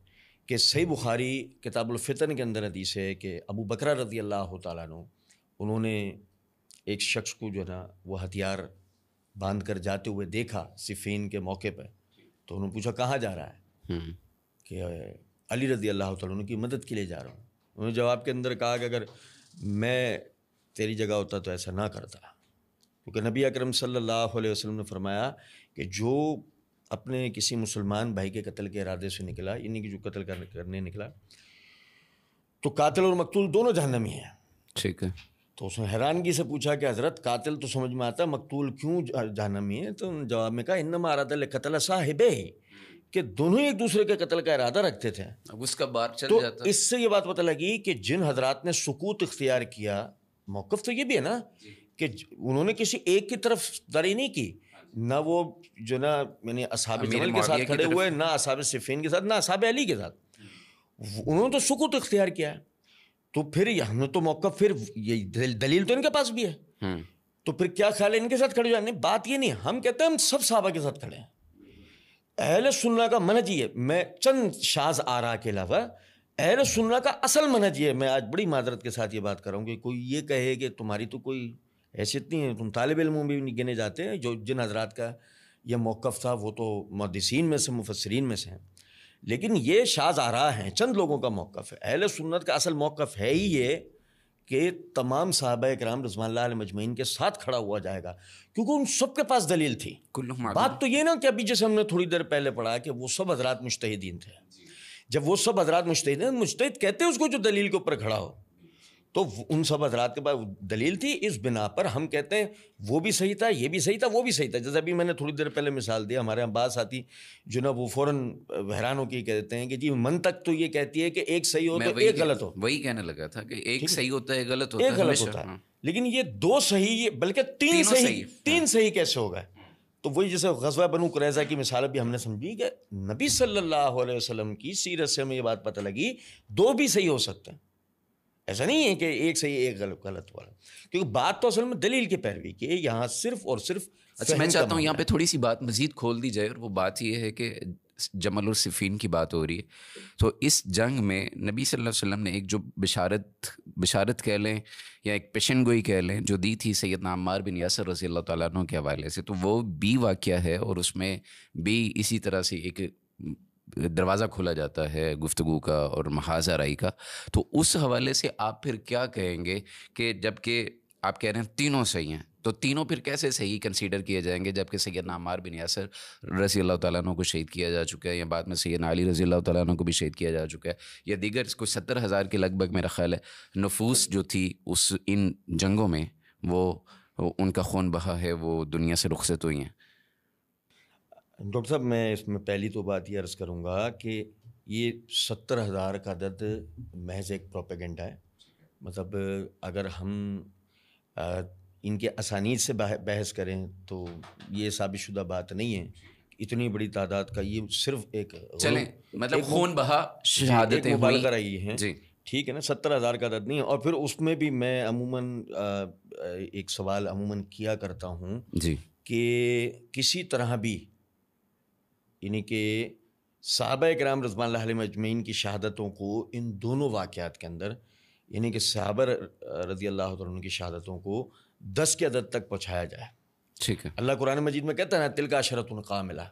کہ صحیح بخاری کتاب الفتن کے اندر حدیث ہے کہ ابو بکر رضی اللہ تعالیٰ عنہ انہوں نے ایک شخص کو جو ہے نا وہ ہتھیار باندھ کر جاتے ہوئے دیکھا صفین کے موقع پہ, تو انہوں نے پوچھا کہاں جا رہا ہے, کہ علی رضی اللہ تعالیٰ عنہ کی مدد کے لیے جا رہا ہوں. انہوں نے جواب کے اندر کہا کہ اگر میں تیری جگہ ہوتا تو ایسا نہ کرتا, کیونکہ نبی اکرم صلی اللہ علیہ وسلم نے فرمایا کہ جو اپنے کسی مسلمان بھائی کے قتل کے ارادے سے نکلا, یعنی کہ جو قتل کرنے نکلا, تو قاتل اور مقتول دونوں جہنمی ہیں. ٹھیک ہے. تو اس نے حیرانگی سے پوچھا کہ حضرت قاتل تو سمجھ میں آتا ہے, مقتول کیوں جہنمی ہے؟ تو جواب میں کہا انما اراد القتل صاحبہ, کہ دونوں ایک دوسرے کے قتل کا ارادہ رکھتے تھے. اب اس کا بار چل تو جاتا. اس سے یہ بات پتہ لگی کہ جن حضرات نے سکوت اختیار کیا، موقف تو یہ بھی ہے نا کہ انہوں نے کسی ایک کی طرف داری نہیں کی، نہ وہ جو نا یعنی اصحاب جمل کے ساتھ کھڑے ہوئے، نہ اصحاب صفین کے ساتھ، نہ اصحاب علی کے ساتھ. انہوں نے تو سکوت اختیار کیا ہے. تو پھر ہم نے تو موقف، پھر یہ دلیل تو ان کے پاس بھی ہے، تو پھر کیا خیال ہے ان کے ساتھ کھڑے جانے؟ بات یہ نہیں، ہم کہتے ہیں ہم سب صحابہ کے ساتھ کھڑے ہیں. اہل سنہ کا منہج یہ ہے، میں چند شاذ آراء کے علاوہ اہل سنہ کا اصل منہج یہ ہے. میں آج بڑی معذرت کے ساتھ یہ بات کر رہا ہوں کہ کوئی یہ کہے کہ تمہاری تو کوئی حیثیت نہیں ہے، تم طالب علموں بھی نہیں گنے جاتے ہیں. جو جن حضرات کا یہ موقف تھا وہ تو محدثین میں سے، مفسرین میں سے ہیں، لیکن یہ شاذ آراء ہیں، چند لوگوں کا موقف ہے. اہل سنت کا اصل موقف ہے ہی یہ کہ تمام صحابہ کرام رضوان اللہ علیہ مجمعین کے ساتھ کھڑا ہوا جائے گا، کیونکہ ان سب کے پاس دلیل تھی. بات تو یہ نا کہ ابھی جیسے ہم نے تھوڑی دیر پہلے پڑھا کہ وہ سب حضرات مجتہدین تھے. جب وہ سب حضرات مجتہد کہتے ہیں اس کو جو دلیل کے اوپر کھڑا ہو، تو ان سب حضرات کے پاس دلیل تھی. اس بنا پر ہم کہتے ہیں وہ بھی صحیح تھا، یہ بھی صحیح تھا، وہ بھی صحیح تھا. جیسے ابھی میں نے تھوڑی دیر پہلے مثال دیا، ہمارے یہاں بعض ساتھی جو نا وہ فوراً حیران ہو کے کہتے ہیں کہ جی منطق تو یہ کہتی ہے کہ ایک صحیح ہو تو ایک غلط ہو. وہی کہنے لگا تھا کہ ایک صحیح ہوتا ہے، غلط ہوتا ایک ہے، غلط ہوتا ہے. لیکن یہ دو صحیح، بلکہ تین صحیح کیسے ہوگا؟ تو وہی جیسے غزوہ بنو قریظہ کی مثال بھی ہم نے سمجھی کہ نبی صلی اللہ علیہ وسلم کی سیرت سے ہمیں یہ بات پتہ لگی دو بھی صحیح ہو سکتے ہیں. ایسا نہیں ہے کہ ایک صحیح ایک غلط والا، کیونکہ بات تو اصل میں دلیل کی پیروی کی ہے. یہاں صرف اور صرف اچھا، میں چاہتا ہوں یہاں پہ تھوڑی سی بات مزید کھول دی جائے، اور وہ بات یہ ہے کہ جمل اور صفین کی بات ہو رہی ہے. تو اس جنگ میں نبی صلی اللہ علیہ وسلم نے ایک جو بشارت کہہ لیں یا ایک پیشن گوئی کہہ لیں جو دی تھی سیدنا عمار بن یاسر رضی اللہ تعالیٰ عنہ کے حوالے سے، تو وہ بھی واقعہ ہے، اور اس میں بھی اسی طرح سے ایک دروازہ کھولا جاتا ہے گفتگو کا اور محاذ آرائی کا. تو اس حوالے سے آپ پھر کیا کہیں گے کہ جب کہ آپ کہہ رہے ہیں تینوں صحیح ہیں، تو تینوں پھر کیسے صحیح کنسیڈر کیے جائیں گے جبکہ سیدنا عمار بن یاسر رضی اللہ تعالیٰ عنہ کو شہید کیا جا چکا ہے، یا بعد میں سیدنا علی رضی اللہ تعالیٰ عنہ کو بھی شہید کیا جا چکا ہے، یا دیگر کوئی 70,000 کے لگ بھگ میرا خیال ہے نفوس جو تھی اس ان جنگوں میں، وہ ان کا خون بہا ہے، وہ دنیا سے رخصت ہوئی ہیں. ڈاکٹر صاحب میں اس میں پہلی تو بات یہ عرض کروں گا کہ یہ 70,000 کا عدد محض ایک پروپیگنڈا ہے. مطلب اگر ہم ان کے اسانید سے بحث کریں تو یہ ثابت شدہ بات نہیں ہے. اتنی بڑی تعداد کا یہ صرف ایک چلیں مطلب خون بہا شہادتیں مبالغہ رہی ہیں، جی ٹھیک ہے نا، 70,000 کا عدد نہیں ہے. اور پھر اس میں بھی میں عموماً ایک سوال عموماً کیا کرتا ہوں جی کہ کسی طرح بھی یعنی کہ صحابہ کرام رضوان اللہ علیہ مجمعین کی شہادتوں کو ان دونوں واقعات کے اندر، یعنی کہ صحابہ رضی اللہ عنہ کی شہادتوں کو 10 کے عدد تک پہنچایا جائے. ٹھیک ہے. اللہ قرآن مجید میں کہتا ہے نا تلک عشرۃ کاملہ،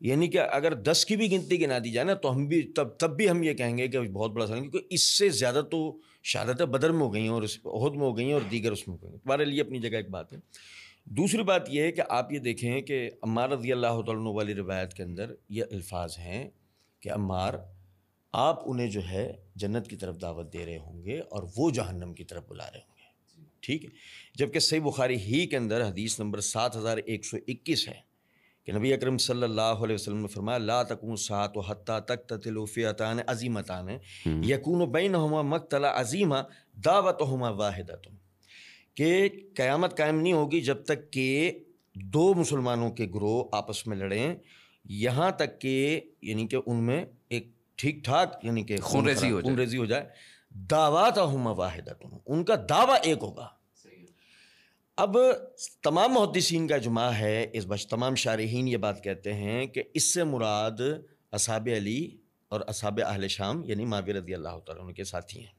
یعنی کہ اگر 10 کی بھی گنتی گنا دی جائے نا تو ہم بھی تب بھی ہم یہ کہیں گے کہ بہت بڑا سن، کیونکہ اس سے زیادہ تو شہادتیں بدر میں ہو گئی ہیں اور احد میں ہو گئی ہیں اور دیگر اس میں ہو گئی ہیں. تمہارے لیے اپنی جگہ ایک بات ہے. دوسری بات یہ ہے کہ آپ یہ دیکھیں کہ عمار رضی اللہ تعالیٰ عنہ والی روایت کے اندر یہ الفاظ ہیں کہ عمار آپ انہیں جو ہے جنت کی طرف دعوت دے رہے ہوں گے اور وہ جہنم کی طرف بلا رہے ہوں گے. ٹھیک ہے. جبکہ صحیح بخاری ہی کے اندر حدیث نمبر 7121 ہے کہ نبی اکرم صلی اللہ علیہ وسلم نے فرمایا لا تقوم الساعة حتى تقتتل فئتان عظیمتان یکون بینہما مقتل عظیمہ دعوتہما واحدۃ، کہ قیامت قائم نہیں ہوگی جب تک کہ دو مسلمانوں کے گروہ آپس میں لڑیں، یہاں تک کہ یعنی کہ ان میں ایک ٹھیک ٹھاک یعنی کہ خون ریزی ہو جائے. دعواتہما واحدۃ، ان کا دعویٰ ایک ہوگا. اب تمام محدثین کا اجماع ہے اس بچ، تمام شارحین یہ بات کہتے ہیں کہ اس سے مراد اصحاب علی اور اصحاب اہل شام یعنی معاویہ رضی اللہ تعالیٰ عنہ کے ساتھی ہیں.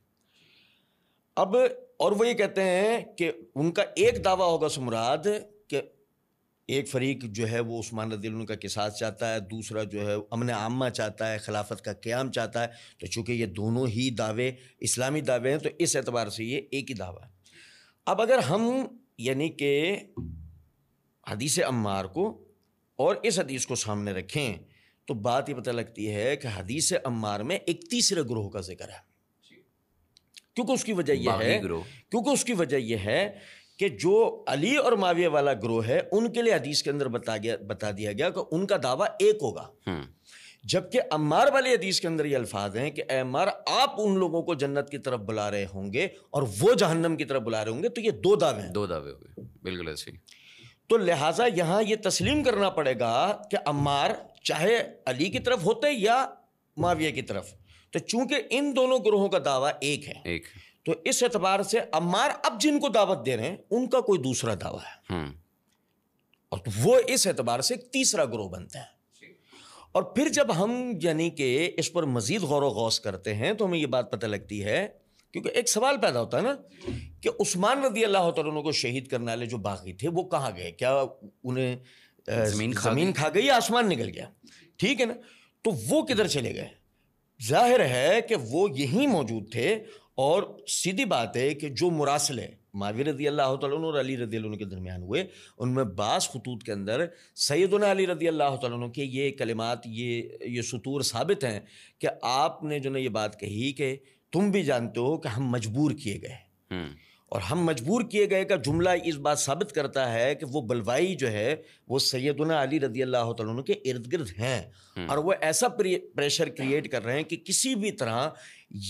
اب اور وہ یہ کہتے ہیں کہ ان کا ایک دعویٰ ہوگا سے مراد کہ ایک فریق جو ہے وہ عثمان رضی اللہ عنہ کا قصاص چاہتا ہے، دوسرا جو ہے امن عامہ چاہتا ہے، خلافت کا قیام چاہتا ہے. تو چونکہ یہ دونوں ہی دعوے اسلامی دعوے ہیں تو اس اعتبار سے یہ ایک ہی دعویٰ ہے. اب اگر ہم یعنی کہ حدیث عمار کو اور اس حدیث کو سامنے رکھیں تو بات یہ پتہ لگتی ہے کہ حدیث عمار میں ایک تیسرے گروہ کا ذکر ہے. کیونکہ اس کی وجہ یہ ہے کہ جو علی اور معاویہ والا گروہ ہے ان کے لیے حدیث کے اندر بتا دیا گیا کہ ان کا دعویٰ ایک ہوگا. جبکہ عمار والی حدیث کے اندر یہ الفاظ ہیں کہ اے عمار آپ ان لوگوں کو جنت کی طرف بلا رہے ہوں گے اور وہ جہنم کی طرف بلا رہے ہوں گے. تو یہ دو دعوے ہیں, دو دعوے ہو گئے, بالکل ایسے ہی. تو لہٰذا یہاں یہ تسلیم کرنا پڑے گا کہ عمار چاہے علی کی طرف ہوتے یا معاویہ کی طرف, تو چونکہ ان دونوں گروہوں کا دعویٰ ایک ہے, تو اس اعتبار سے عمار اب جن کو دعوت دے رہے ہیں ان کا کوئی دوسرا دعویٰ ہے, اور وہ اس اعتبار سے ایک تیسرا گروہ بنتا ہے. اور پھر جب ہم یعنی کہ اس پر مزید غور و غوص کرتے ہیں تو ہمیں یہ بات پتہ لگتی ہے, کیونکہ ایک سوال پیدا ہوتا ہے نا کہ عثمان رضی اللہ تعالیٰ عنہ کو شہید کرنے والے جو باغی تھے وہ کہاں گئے, کیا انہیں زمین کھا گئی یا آسمان نکل گیا, ٹھیک ہے نا, تو وہ کدھر چلے گئے؟ ظاہر ہے کہ وہ یہیں موجود تھے, اور سیدھی بات ہے کہ جو مراسلے معاویہ رضی اللہ تعالیٰ عنہ اور علی رضی اللہ عنہ کے درمیان ہوئے ان میں بعض خطوط کے اندر سیدنا علی رضی اللہ تعالیٰ عنہ کے یہ کلمات یہ سطور ثابت ہیں کہ آپ نے جو نا یہ بات کہی کہ تم بھی جانتے ہو کہ ہم مجبور کیے گئے, اور ہم مجبور کیے گئے کا جملہ اس بات ثابت کرتا ہے کہ وہ بلوائی جو ہے وہ سیدنا علی رضی اللہ تعالیٰ عنہ کے ارد گرد ہیں, اور وہ ایسا پریشر کریٹ کر رہے ہیں کہ کسی بھی طرح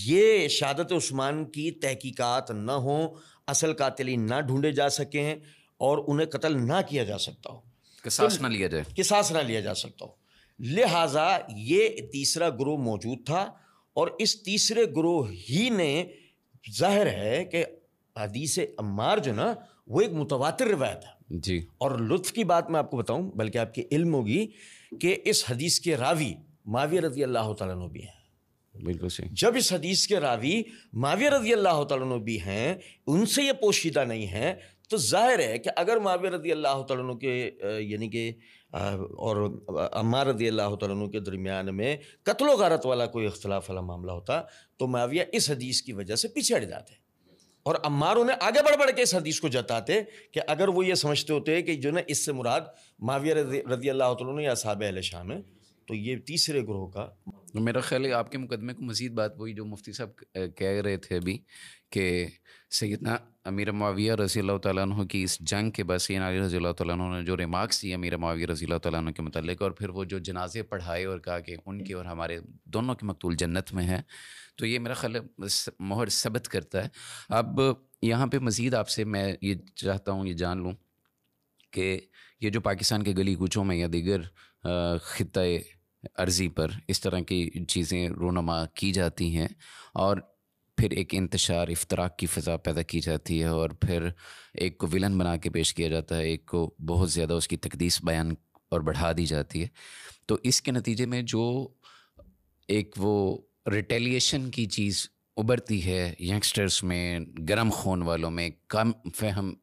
یہ شہادت عثمان کی تحقیقات نہ ہوں, اصل قاتلین نہ ڈھونڈے جا سکیں اور انہیں قتل نہ کیا جا سکتا ہو, قصاص نہ لیا جائے, قصاص نہ لیا جا سکتا ہو. لہٰذا یہ تیسرا گروہ موجود تھا, اور اس تیسرے گروہ ہی نے ظاہر ہے کہ حدیث عمار جو نا وہ ایک متواتر روایت ہے جی. اور لطف کی بات میں آپ کو بتاؤں, بلکہ آپ کے علم ہوگی کہ اس حدیث کے راوی معاویہ رضی اللہ تعالیٰ عنہ بھی ہیں. بالکل صحیح. جب اس حدیث کے راوی معاویہ رضی اللہ تعالیٰ عنہ بھی ہیں, ان سے یہ پوشیدہ نہیں ہیں, تو ظاہر ہے کہ اگر معاویہ رضی اللہ تعالیٰ عنہ کے یعنی کہ اور عمار رضی اللہ تعالیٰ عنہ کے درمیان میں قتل و غارت والا کوئی اختلاف والا معاملہ ہوتا تو معاویہ اس حدیث کی وجہ سے پیچھے ہٹ جاتے, اور عمار انہیں آگے بڑھ کے اس حدیث کو جتاتے کہ اگر وہ یہ سمجھتے ہوتے کہ جو نا اس سے مراد معاویہ رضی اللہ تعالیٰ عنہ یا اصحاب اہل شام ہے, تو یہ تیسرے گروہ کا. میرا خیال ہے آپ کے مقدمے کو مزید بات وہی جو مفتی صاحب کہہ رہے تھے ابھی کہ سیدنا امیر معاویہ رضی اللہ تعالیٰ عنہ کی اس جنگ کے بعد سیدنا علی رضی اللہ تعالیٰ عنہ نے جو ریمارکس دی امیر معاویہ رضی اللہ تعالیٰ عنہ کے متعلق, اور پھر وہ جو جنازے پڑھائے اور کہا کہ ان کے اور ہمارے دونوں کے مقتول جنت میں ہیں, تو یہ میرا خیال ہے مہر ثبت کرتا ہے. اب یہاں پہ مزید آپ سے میں یہ چاہتا ہوں یہ جان لوں کہ یہ جو پاکستان کے گلی کوچوں میں یا دیگر خطۂ عرضی پر اس طرح کی چیزیں رونما کی جاتی ہیں, اور پھر ایک انتشار افتراق کی فضا پیدا کی جاتی ہے, اور پھر ایک کو ولن بنا کے پیش کیا جاتا ہے, ایک کو بہت زیادہ اس کی تقدیس بیان اور بڑھا دی جاتی ہے, تو اس کے نتیجے میں جو ایک وہ ریٹیلیشن کی چیز ابھرتی ہے ینگسٹرز میں, گرم خون والوں میں, کم فہم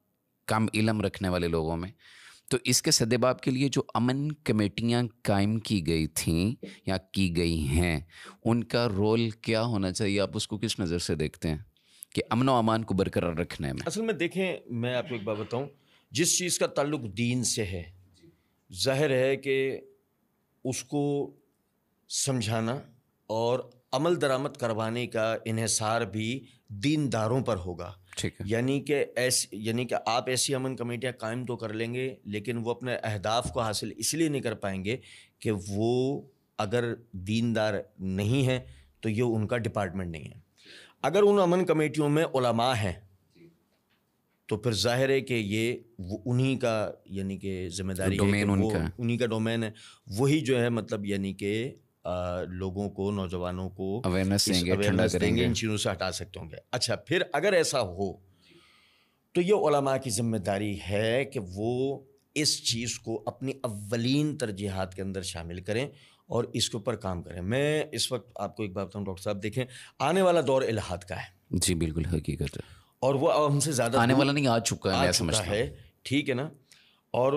کم علم رکھنے والے لوگوں میں, تو اس کے سدباب کے لیے جو امن کمیٹیاں قائم کی گئی تھیں یا کی گئی ہیں ان کا رول کیا ہونا چاہیے؟ آپ اس کو کس نظر سے دیکھتے ہیں کہ امن و امان کو برقرار رکھنے میں؟ اصل میں دیکھیں, میں آپ کو ایک بات بتاؤں, جس چیز کا تعلق دین سے ہے ظاہر ہے کہ اس کو سمجھانا اور عمل درآمد کروانے کا انحصار بھی دینداروں پر ہوگا. یعنی کہ آپ ایسی امن کمیٹیاں قائم تو کر لیں گے لیکن وہ اپنے اہداف کو حاصل اس لیے نہیں کر پائیں گے کہ وہ اگر دیندار نہیں ہیں تو یہ ان کا ڈپارٹمنٹ نہیں ہے. اگر ان امن کمیٹیوں میں علماء ہیں تو پھر ظاہر ہے کہ یہ انہی کا یعنی کہ ذمہ داری ہے, انہی کا ڈومین ہے, وہی جو ہے مطلب یعنی کہ لوگوں کو, نوجوانوں کو اویئرنیس دیں گے, ان چیزوں سے ہٹا سکتے ہوں گے. اچھا, پھر اگر ایسا ہو تو یہ علماء کی ذمہ داری ہے کہ وہ اس چیز کو اپنی اولین ترجیحات کے اندر شامل کریں اور اس کے اوپر کام کریں. میں اس وقت آپ کو ایک بات بتاؤں ڈاکٹر صاحب, دیکھیں آنے والا دور الحاد کا ہے. جی بالکل حقیقت ہے, اور وہ ہم سے زیادہ آنے والا نہیں, آ چکا ہے, میں سمجھتا ہوں, ٹھیک ہے نا. اور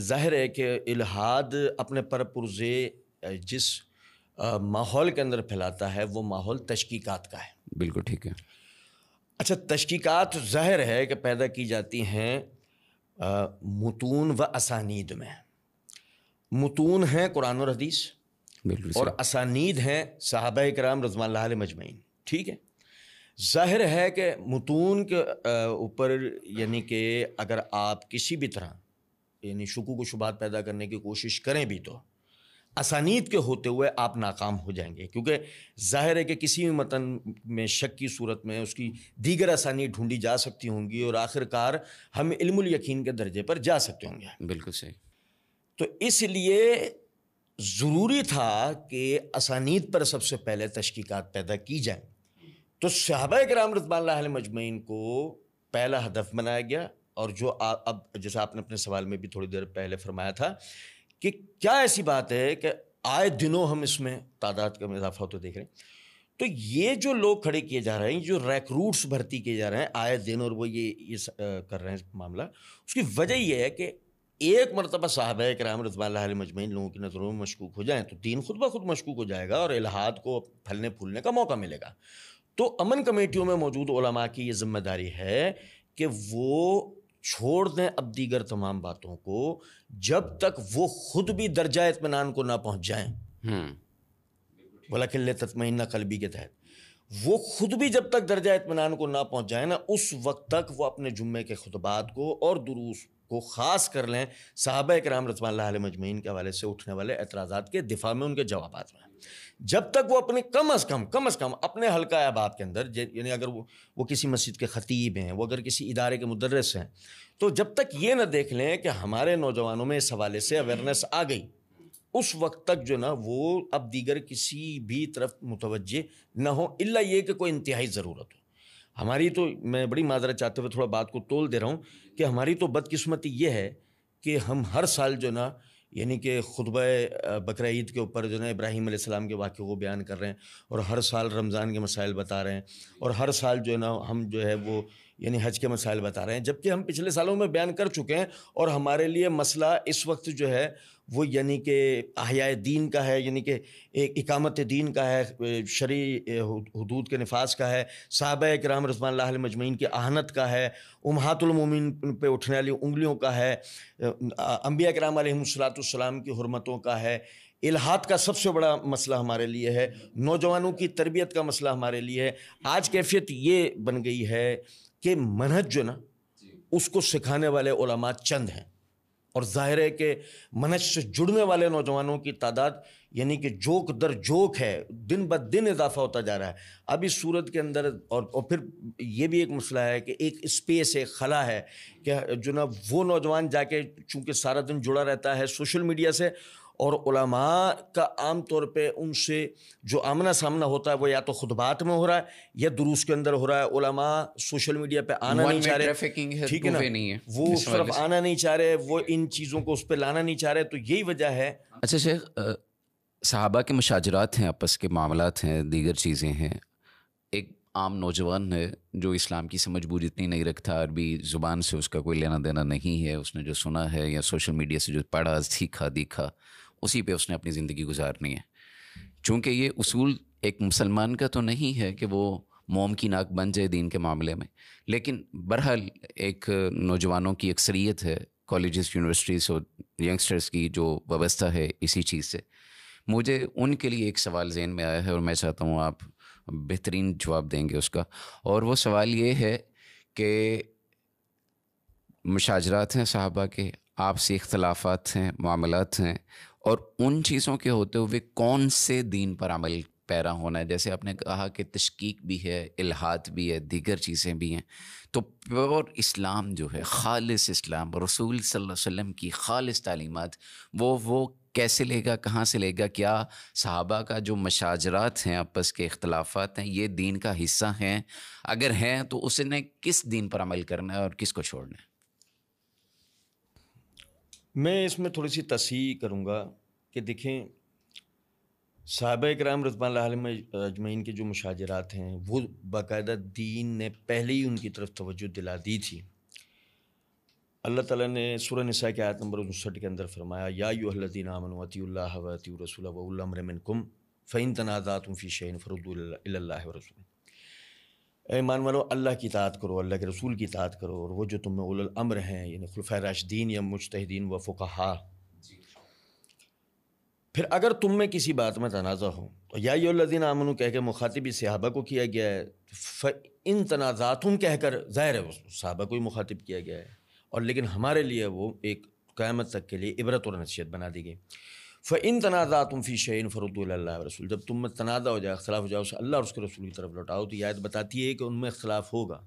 ظاہر ہے کہ الحاد اپنے پرپرزے جس ماحول کے اندر پھیلاتا ہے وہ ماحول تشکیکات کا ہے. بالکل ٹھیک ہے. اچھا, تشکیکات ظاہر ہے کہ پیدا کی جاتی ہیں متون و اسانید میں. متون ہیں قرآن اور حدیث, اور اسانید ہیں صحابہ کرام رضوان اللہ علیہ مجمعین. ٹھیک ہے, ظاہر ہے کہ متون کے اوپر یعنی کہ اگر آپ کسی بھی طرح یعنی شکوک و شبہات پیدا کرنے کی کوشش کریں بھی تو اسانید کے ہوتے ہوئے آپ ناکام ہو جائیں گے، کیونکہ ظاہر ہے کہ کسی بھی متن میں شک کی صورت میں اس کی دیگر اسانید ڈھونڈی جا سکتی ہوں گی اور آخر کار ہم علم الیقین کے درجے پر جا سکتے ہوں گے۔ بالکل صحیح۔ تو اس لیے ضروری تھا کہ اسانید پر سب سے پہلے تشکیکات پیدا کی جائیں۔ تو صحابہ کرام رضوان اللہ علیہم اجمعین کو پہلا ہدف بنایا گیا، اور جو اب جیسے آپ نے اپنے سوال میں بھی تھوڑی دیر پہلے فرمایا تھا کہ کیا ایسی بات ہے کہ آئے دنوں ہم اس میں تعداد کا اضافہ ہوتے دیکھ رہے ہیں، تو یہ جو لوگ کھڑے کیے جا رہے ہیں، جو ریکروٹس بھرتی کیے جا رہے ہیں آئے دن، اور وہ یہ کر رہے ہیں معاملہ، اس کی وجہ یہ ہے کہ ایک مرتبہ صحابہ کرام رضوان اللہ علیہم اجمعین لوگوں کی نظروں میں مشکوک ہو جائیں تو دین خود بخود مشکوک ہو جائے گا اور الہاد کو پھلنے پھولنے کا موقع ملے گا۔ تو امن کمیٹیوں میں موجود علماء کی یہ ذمہ داری ہے کہ وہ چھوڑ دیں اب دیگر تمام باتوں کو جب تک وہ خود بھی درجہ اطمینان کو نہ پہنچ جائیں، وَلَكِنْ لِتَطْمَئِنَّ قَلْبِي کے تحت وہ خود بھی جب تک درجہ اطمینان کو نہ پہنچ جائیں نا، اس وقت تک وہ اپنے جمعے کے خطبات کو اور دروس کو خاص کر لیں صحابہ کرام رضوان اللہ علیہم اجمعین کے حوالے سے اٹھنے والے اعتراضات کے دفاع میں، ان کے جوابات میں۔ جب تک وہ اپنے کم از کم اپنے حلقہ احباب کے اندر، یعنی اگر وہ کسی مسجد کے خطیب ہیں، وہ اگر کسی ادارے کے مدرس ہیں، تو جب تک یہ نہ دیکھ لیں کہ ہمارے نوجوانوں میں اس حوالے سے اویئرنیس آ گئی، اس وقت تک جو نا وہ اب دیگر کسی بھی طرف متوجہ نہ ہو، الا یہ کہ کوئی انتہائی ضرورت ہو۔ ہماری تو، میں بڑی معذرت چاہتے ہوئے تھوڑا بات کو تول دے رہا ہوں، کہ ہماری تو بدقسمتی یہ ہے کہ ہم ہر سال جو نا، یعنی کہ خطبہ بقرہ عید کے اوپر جو نا ابراہیم علیہ السلام کے واقعے کو بیان کر رہے ہیں، اور ہر سال رمضان کے مسائل بتا رہے ہیں، اور ہر سال جو ہے نا ہم جو ہے وہ یعنی حج کے مسائل بتا رہے ہیں، جبکہ ہم پچھلے سالوں میں بیان کر چکے ہیں، اور ہمارے لیے مسئلہ اس وقت جو ہے وہ یعنی کہ احیاء دین کا ہے، یعنی کہ ایک اقامت دین کا ہے، شرعی حدود کے نفاذ کا ہے، صحابہ کرام رضوان اللہ علیہم اجمعین کی اہانت کا ہے، امہات المومنین پہ اٹھنے والی انگلیوں کا ہے، انبیاء کرام علیہم السلام کی حرمتوں کا ہے، الہاد کا سب سے بڑا مسئلہ ہمارے لیے ہے، نوجوانوں کی تربیت کا مسئلہ ہمارے لیے ہے۔ آج کیفیت یہ بن گئی ہے کہ منہج جو نا اس کو سکھانے والے علماء چند ہیں، اور ظاہر ہے کہ منہج سے جڑنے والے نوجوانوں کی تعداد یعنی کہ جوک در جوک ہے، دن بہ دن اضافہ ہوتا جا رہا ہے۔ اب اس صورت کے اندر اور پھر یہ بھی ایک مسئلہ ہے کہ ایک اسپیس، ایک خلا ہے کہ جو نا وہ نوجوان جا کے چونکہ سارا دن جڑا رہتا ہے سوشل میڈیا سے، اور علماء کا عام طور پہ ان سے جو آمنا سامنا ہوتا ہے وہ یا تو خطبات میں ہو رہا ہے یا دروس کے اندر ہو رہا ہے۔ علماء سوشل میڈیا پہ آنا نہیں چاہ رہے، ٹھیک ہے نا، وہ اس طرف آنا نہیں چاہ رہے، وہ ان چیزوں کو اس پہ لانا نہیں چاہ رہے، تو یہی وجہ ہے۔ اچھا شیخ، صحابہ کے مشاجرات ہیں، آپس کے معاملات ہیں، دیگر چیزیں ہیں، ایک عام نوجوان ہے جو اسلام کی سمجھ بوجھ اتنی نہیں رکھتا، عربی زبان سے اس کا کوئی لینا دینا نہیں ہے، اس نے جو سنا ہے یا سوشل میڈیا سے جو پڑھا سیکھا دیکھا اسی پہ اس نے اپنی زندگی گزارنی ہے۔ چونکہ یہ اصول ایک مسلمان کا تو نہیں ہے کہ وہ موم کی ناک بن جائے دین کے معاملے میں، لیکن بہرحال ایک نوجوانوں کی اکثریت ہے کالجز، یونیورسٹیز اور ینگسٹرز کی جو وابستہ ہے اسی چیز سے۔ مجھے ان کے لیے ایک سوال ذہن میں آیا ہے اور میں چاہتا ہوں آپ بہترین جواب دیں گے اس کا، اور وہ سوال یہ ہے کہ مشاجرات ہیں صحابہ کے، آپسی اختلافات ہیں، معاملات ہیں، اور ان چیزوں کے ہوتے ہوئے کون سے دین پر عمل پیرا ہونا ہے؟ جیسے آپ نے کہا کہ تشکیک بھی ہے، الہاد بھی ہے، دیگر چیزیں بھی ہیں، تو پیور اسلام جو ہے، خالص اسلام، رسول صلی اللہ علیہ وسلم کی خالص تعلیمات، وہ کیسے لے گا، کہاں سے لے گا؟ کیا صحابہ کا جو مشاجرات ہیں، آپس کے اختلافات ہیں، یہ دین کا حصہ ہیں؟ اگر ہیں تو اس نے کس دین پر عمل کرنا ہے اور کس کو چھوڑنا ہے؟ میں اس میں تھوڑی سی تصحیح کروں گا کہ دیکھیں، صحابہ کرام رضوان اللہ علیہم اجمعین کے جو مشاجرات ہیں وہ باقاعدہ دین نے پہلے ہی ان کی طرف توجہ دلا دی تھی۔ اللہ تعالیٰ نے سورہ نساء کی آیت نمبر 59 کے اندر فرمایا، یا ایھا الذین آمنوا اطیعوا اللہ واطیعوا الرسول واولی الامر منکم فإن تنازعتم فی شیء فردوہ الی اللہ والرسول۔ اے ایمان والو، اللہ کی اطاعت کرو، اللہ کے رسول کی اطاعت کرو، اور وہ جو تم میں اولو الامر ہیں یعنی خلفائے راشدین یا مجتہدین و فقہاء، پھر اگر تم میں کسی بات میں تنازع ہو تو یا ایھا الذین آمنوا کہہ کے مخاطب صحابہ کو کیا گیا ہے، فإن تنازعتم کہہ کر ظاہر ہے صحابہ کو ہی مخاطب کیا گیا ہے، اور لیکن ہمارے لیے وہ ایک قیامت تک کے لیے عبرت اور نصیحت بنا دی گئی۔ فَإِن تَنَازَعْتُمْ فِي شَيْءٍ فَرُدُّوهُ إِلَى اللَّهِ وَالرَّسُولِ، جب تم میں تنازع ہو جائے، اختلاف ہو جائے، اسے اللہ اور اس کے رسول کی طرف لوٹاؤ. تو یہ آیت بتاتی ہے کہ ان میں اختلاف ہوگا،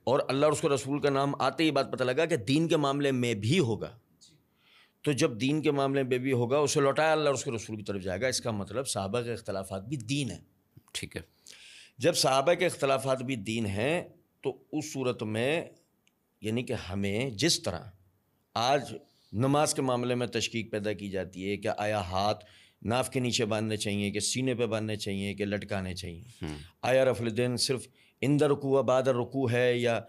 اور اللہ اور اس کے رسول کا نام آتے ہی بات پتہ لگا کہ دین کے معاملے میں بھی ہوگا. تو جب دین کے معاملے میں بھی ہوگا، اسے لوٹایا اللہ اور اس کے رسول کی طرف جائے گا. اس کا مطلب صحابہ کے اختلافات بھی دین ہے. ٹھیک ہے. جب صحابہ کے اختلافات بھی دین ہیں تو اس صورت میں یعنی کہ ہمیں جس طرح آج نماز کے معاملے میں تشکیک پیدا کی جاتی ہے کہ آیا ہاتھ ناف کے نیچے باندھنے چاہیے کہ سینے پہ باندھنے چاہیے کہ لٹکانے چاہیے، آیا رفع الیدین صرف عند رکوع و بعد رکوع ہے یا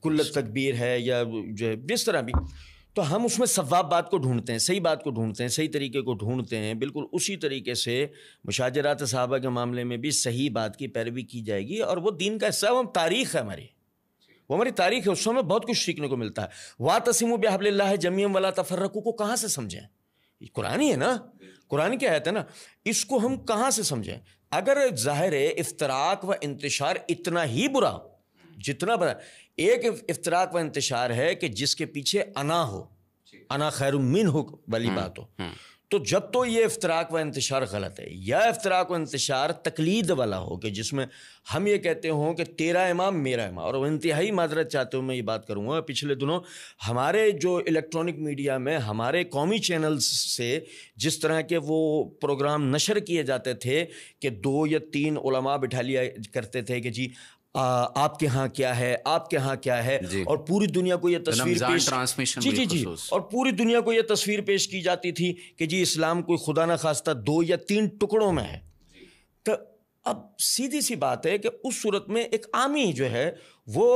کل تکبیر ہے یا جو ہے جس طرح بھی، تو ہم اس میں ثواب بات کو ڈھونڈتے ہیں، صحیح بات کو ڈھونڈتے ہیں، صحیح طریقے کو ڈھونڈتے ہیں. بالکل اسی طریقے سے مشاجرات صحابہ کے معاملے میں بھی صحیح بات کی پیروی کی جائے گی، اور وہ دین کا حصہ ہے، وہ تاریخ ہے ہماری، وہ ہماری تاریخ ہے. اس سے ہمیں بہت کچھ سیکھنے کو ملتا ہے. وَاعْتَصِمُوا بِحَبْلِ اللَّهِ جَمِيعًا وَلَا تَفَرَّقُوا کو کہاں سے سمجھیں؟ قرآن ہی ہے نا، قرآن کی آیت ہے نا. اس کو ہم کہاں سے سمجھیں؟ اگر ظاہر ہے افتراق و انتشار اتنا ہی برا جتنا برا، ایک افتراق و انتشار ہے کہ جس کے پیچھے انا ہو، انا خیر منہ والی بات ہو، تو جب تو یہ افتراق و انتشار غلط ہے. یا افتراق و انتشار تقلید والا ہو کہ جس میں ہم یہ کہتے ہوں کہ تیرا امام میرا امام. اور انتہائی معذرت چاہتے ہوں میں یہ بات کروں گا، پچھلے دنوں ہمارے جو الیکٹرانک میڈیا میں ہمارے قومی چینلز سے جس طرح کے وہ پروگرام نشر کیے جاتے تھے کہ 2 یا 3 علماء بٹھا لیا کرتے تھے کہ جی آپ کے ہاں کیا ہے، آپ کے ہاں کیا ہے، اور پوری دنیا کو یہ تصویر پیش جی اور پوری دنیا کو یہ تصویر پیش کی جاتی تھی کہ جی اسلام کوئی خدا نہ خواستہ 2 یا 3 ٹکڑوں میں ہے. تو اب سیدھی سی بات ہے کہ اس صورت میں ایک عامی جو ہے وہ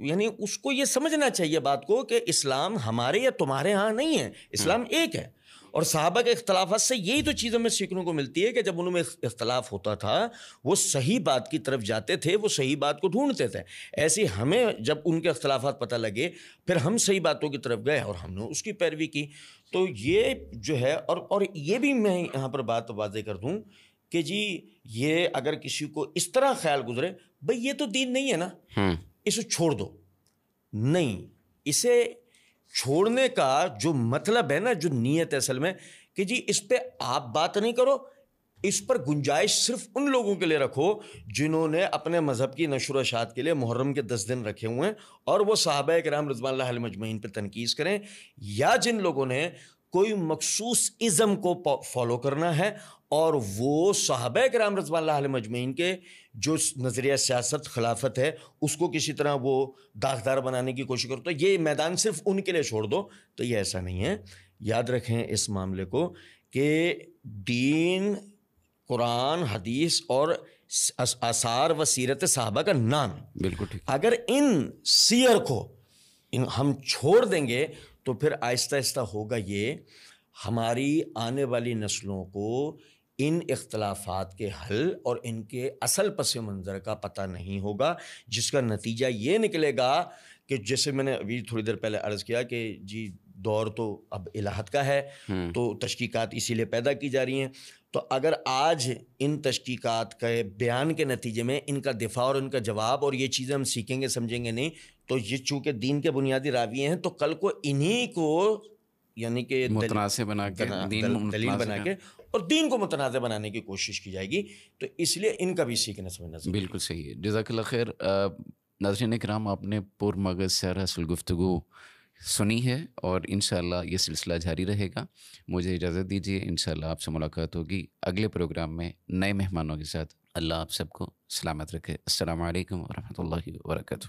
یعنی اس کو یہ سمجھنا چاہیے بات کو کہ اسلام ہمارے یا تمہارے ہاں نہیں ہے، اسلام ایک ہے. اور صحابہ کے اختلافات سے یہی تو چیز ہمیں سیکھنے کو ملتی ہے کہ جب ان میں اختلاف ہوتا تھا وہ صحیح بات کی طرف جاتے تھے، وہ صحیح بات کو ڈھونڈتے تھے. ایسے ہمیں جب ان کے اختلافات پتہ لگے پھر ہم صحیح باتوں کی طرف گئے اور ہم نے اس کی پیروی کی. تو یہ جو ہے اور یہ بھی میں یہاں پر بات واضح کر دوں کہ جی یہ اگر کسی کو اس طرح خیال گزرے بھئی یہ تو دین نہیں ہے نا، اسے چھوڑ دو، نہیں، اسے چھوڑنے کا جو مطلب ہے نا، جو نیت ہے اصل میں کہ جی اس پہ آپ بات نہیں کرو، اس پر گنجائش صرف ان لوگوں کے لیے رکھو جنہوں نے اپنے مذہب کی نشر و اشاعت کے لیے محرم کے 10 دن رکھے ہوئے ہیں، اور وہ صحابہ کرام رضوان اللہ علیہم اجمعین پہ تنقید کریں، یا جن لوگوں نے کوئی مخصوص ازم کو فالو کرنا ہے اور وہ صحابہ کرام رضوان اللہ علیہم اجمعین کے جو نظریہ سیاست خلافت ہے اس کو کسی طرح وہ داغدار بنانے کی کوشش کرو، تو یہ میدان صرف ان کے لیے چھوڑ دو. تو یہ ایسا نہیں ہے. یاد رکھیں اس معاملے کو کہ دین قرآن حدیث اور آثار و سیرت صحابہ کا نام، بالکل ٹھیک. اگر ان سیر کو ہم چھوڑ دیں گے تو پھر آہستہ آہستہ ہوگا یہ ہماری آنے والی نسلوں کو ان اختلافات کے حل اور ان کے اصل پس منظر کا پتہ نہیں ہوگا، جس کا نتیجہ یہ نکلے گا کہ جیسے میں نے ابھی تھوڑی دیر پہلے عرض کیا کہ جی دور تو اب الہات کا ہے، تو تشقیقات اسی لیے پیدا کی جا رہی ہیں. تو اگر آج ان تشقیقات کے بیان کے نتیجے میں ان کا دفاع اور ان کا جواب اور یہ چیزیں ہم سیکھیں گے سمجھیں گے نہیں، تو یہ چونکہ دین کے بنیادی راوی ہیں تو کل کو انہی کو یعنی کہ متنازع بنا کے دلیل بنا کے اور دین کو متنازع بنانے کی کوشش کی جائے گی. تو اس لیے ان کا بھی سیکھنا سمجھنا ضروری ہے. بالکل صحیح ہے. جزاک اللہ خیر. ناظرین کرام، آپ نے پر مغز سیر حاصل گفتگو سنی ہے اور انشاءاللہ یہ سلسلہ جاری رہے گا. مجھے اجازت دیجیے، انشاءاللہ آپ سے ملاقات ہوگی اگلے پروگرام میں نئے مہمانوں کے ساتھ. اللہ آپ سب کو سلامت رکھے. السلام علیکم ورحمۃ اللہ وبرکاتہ.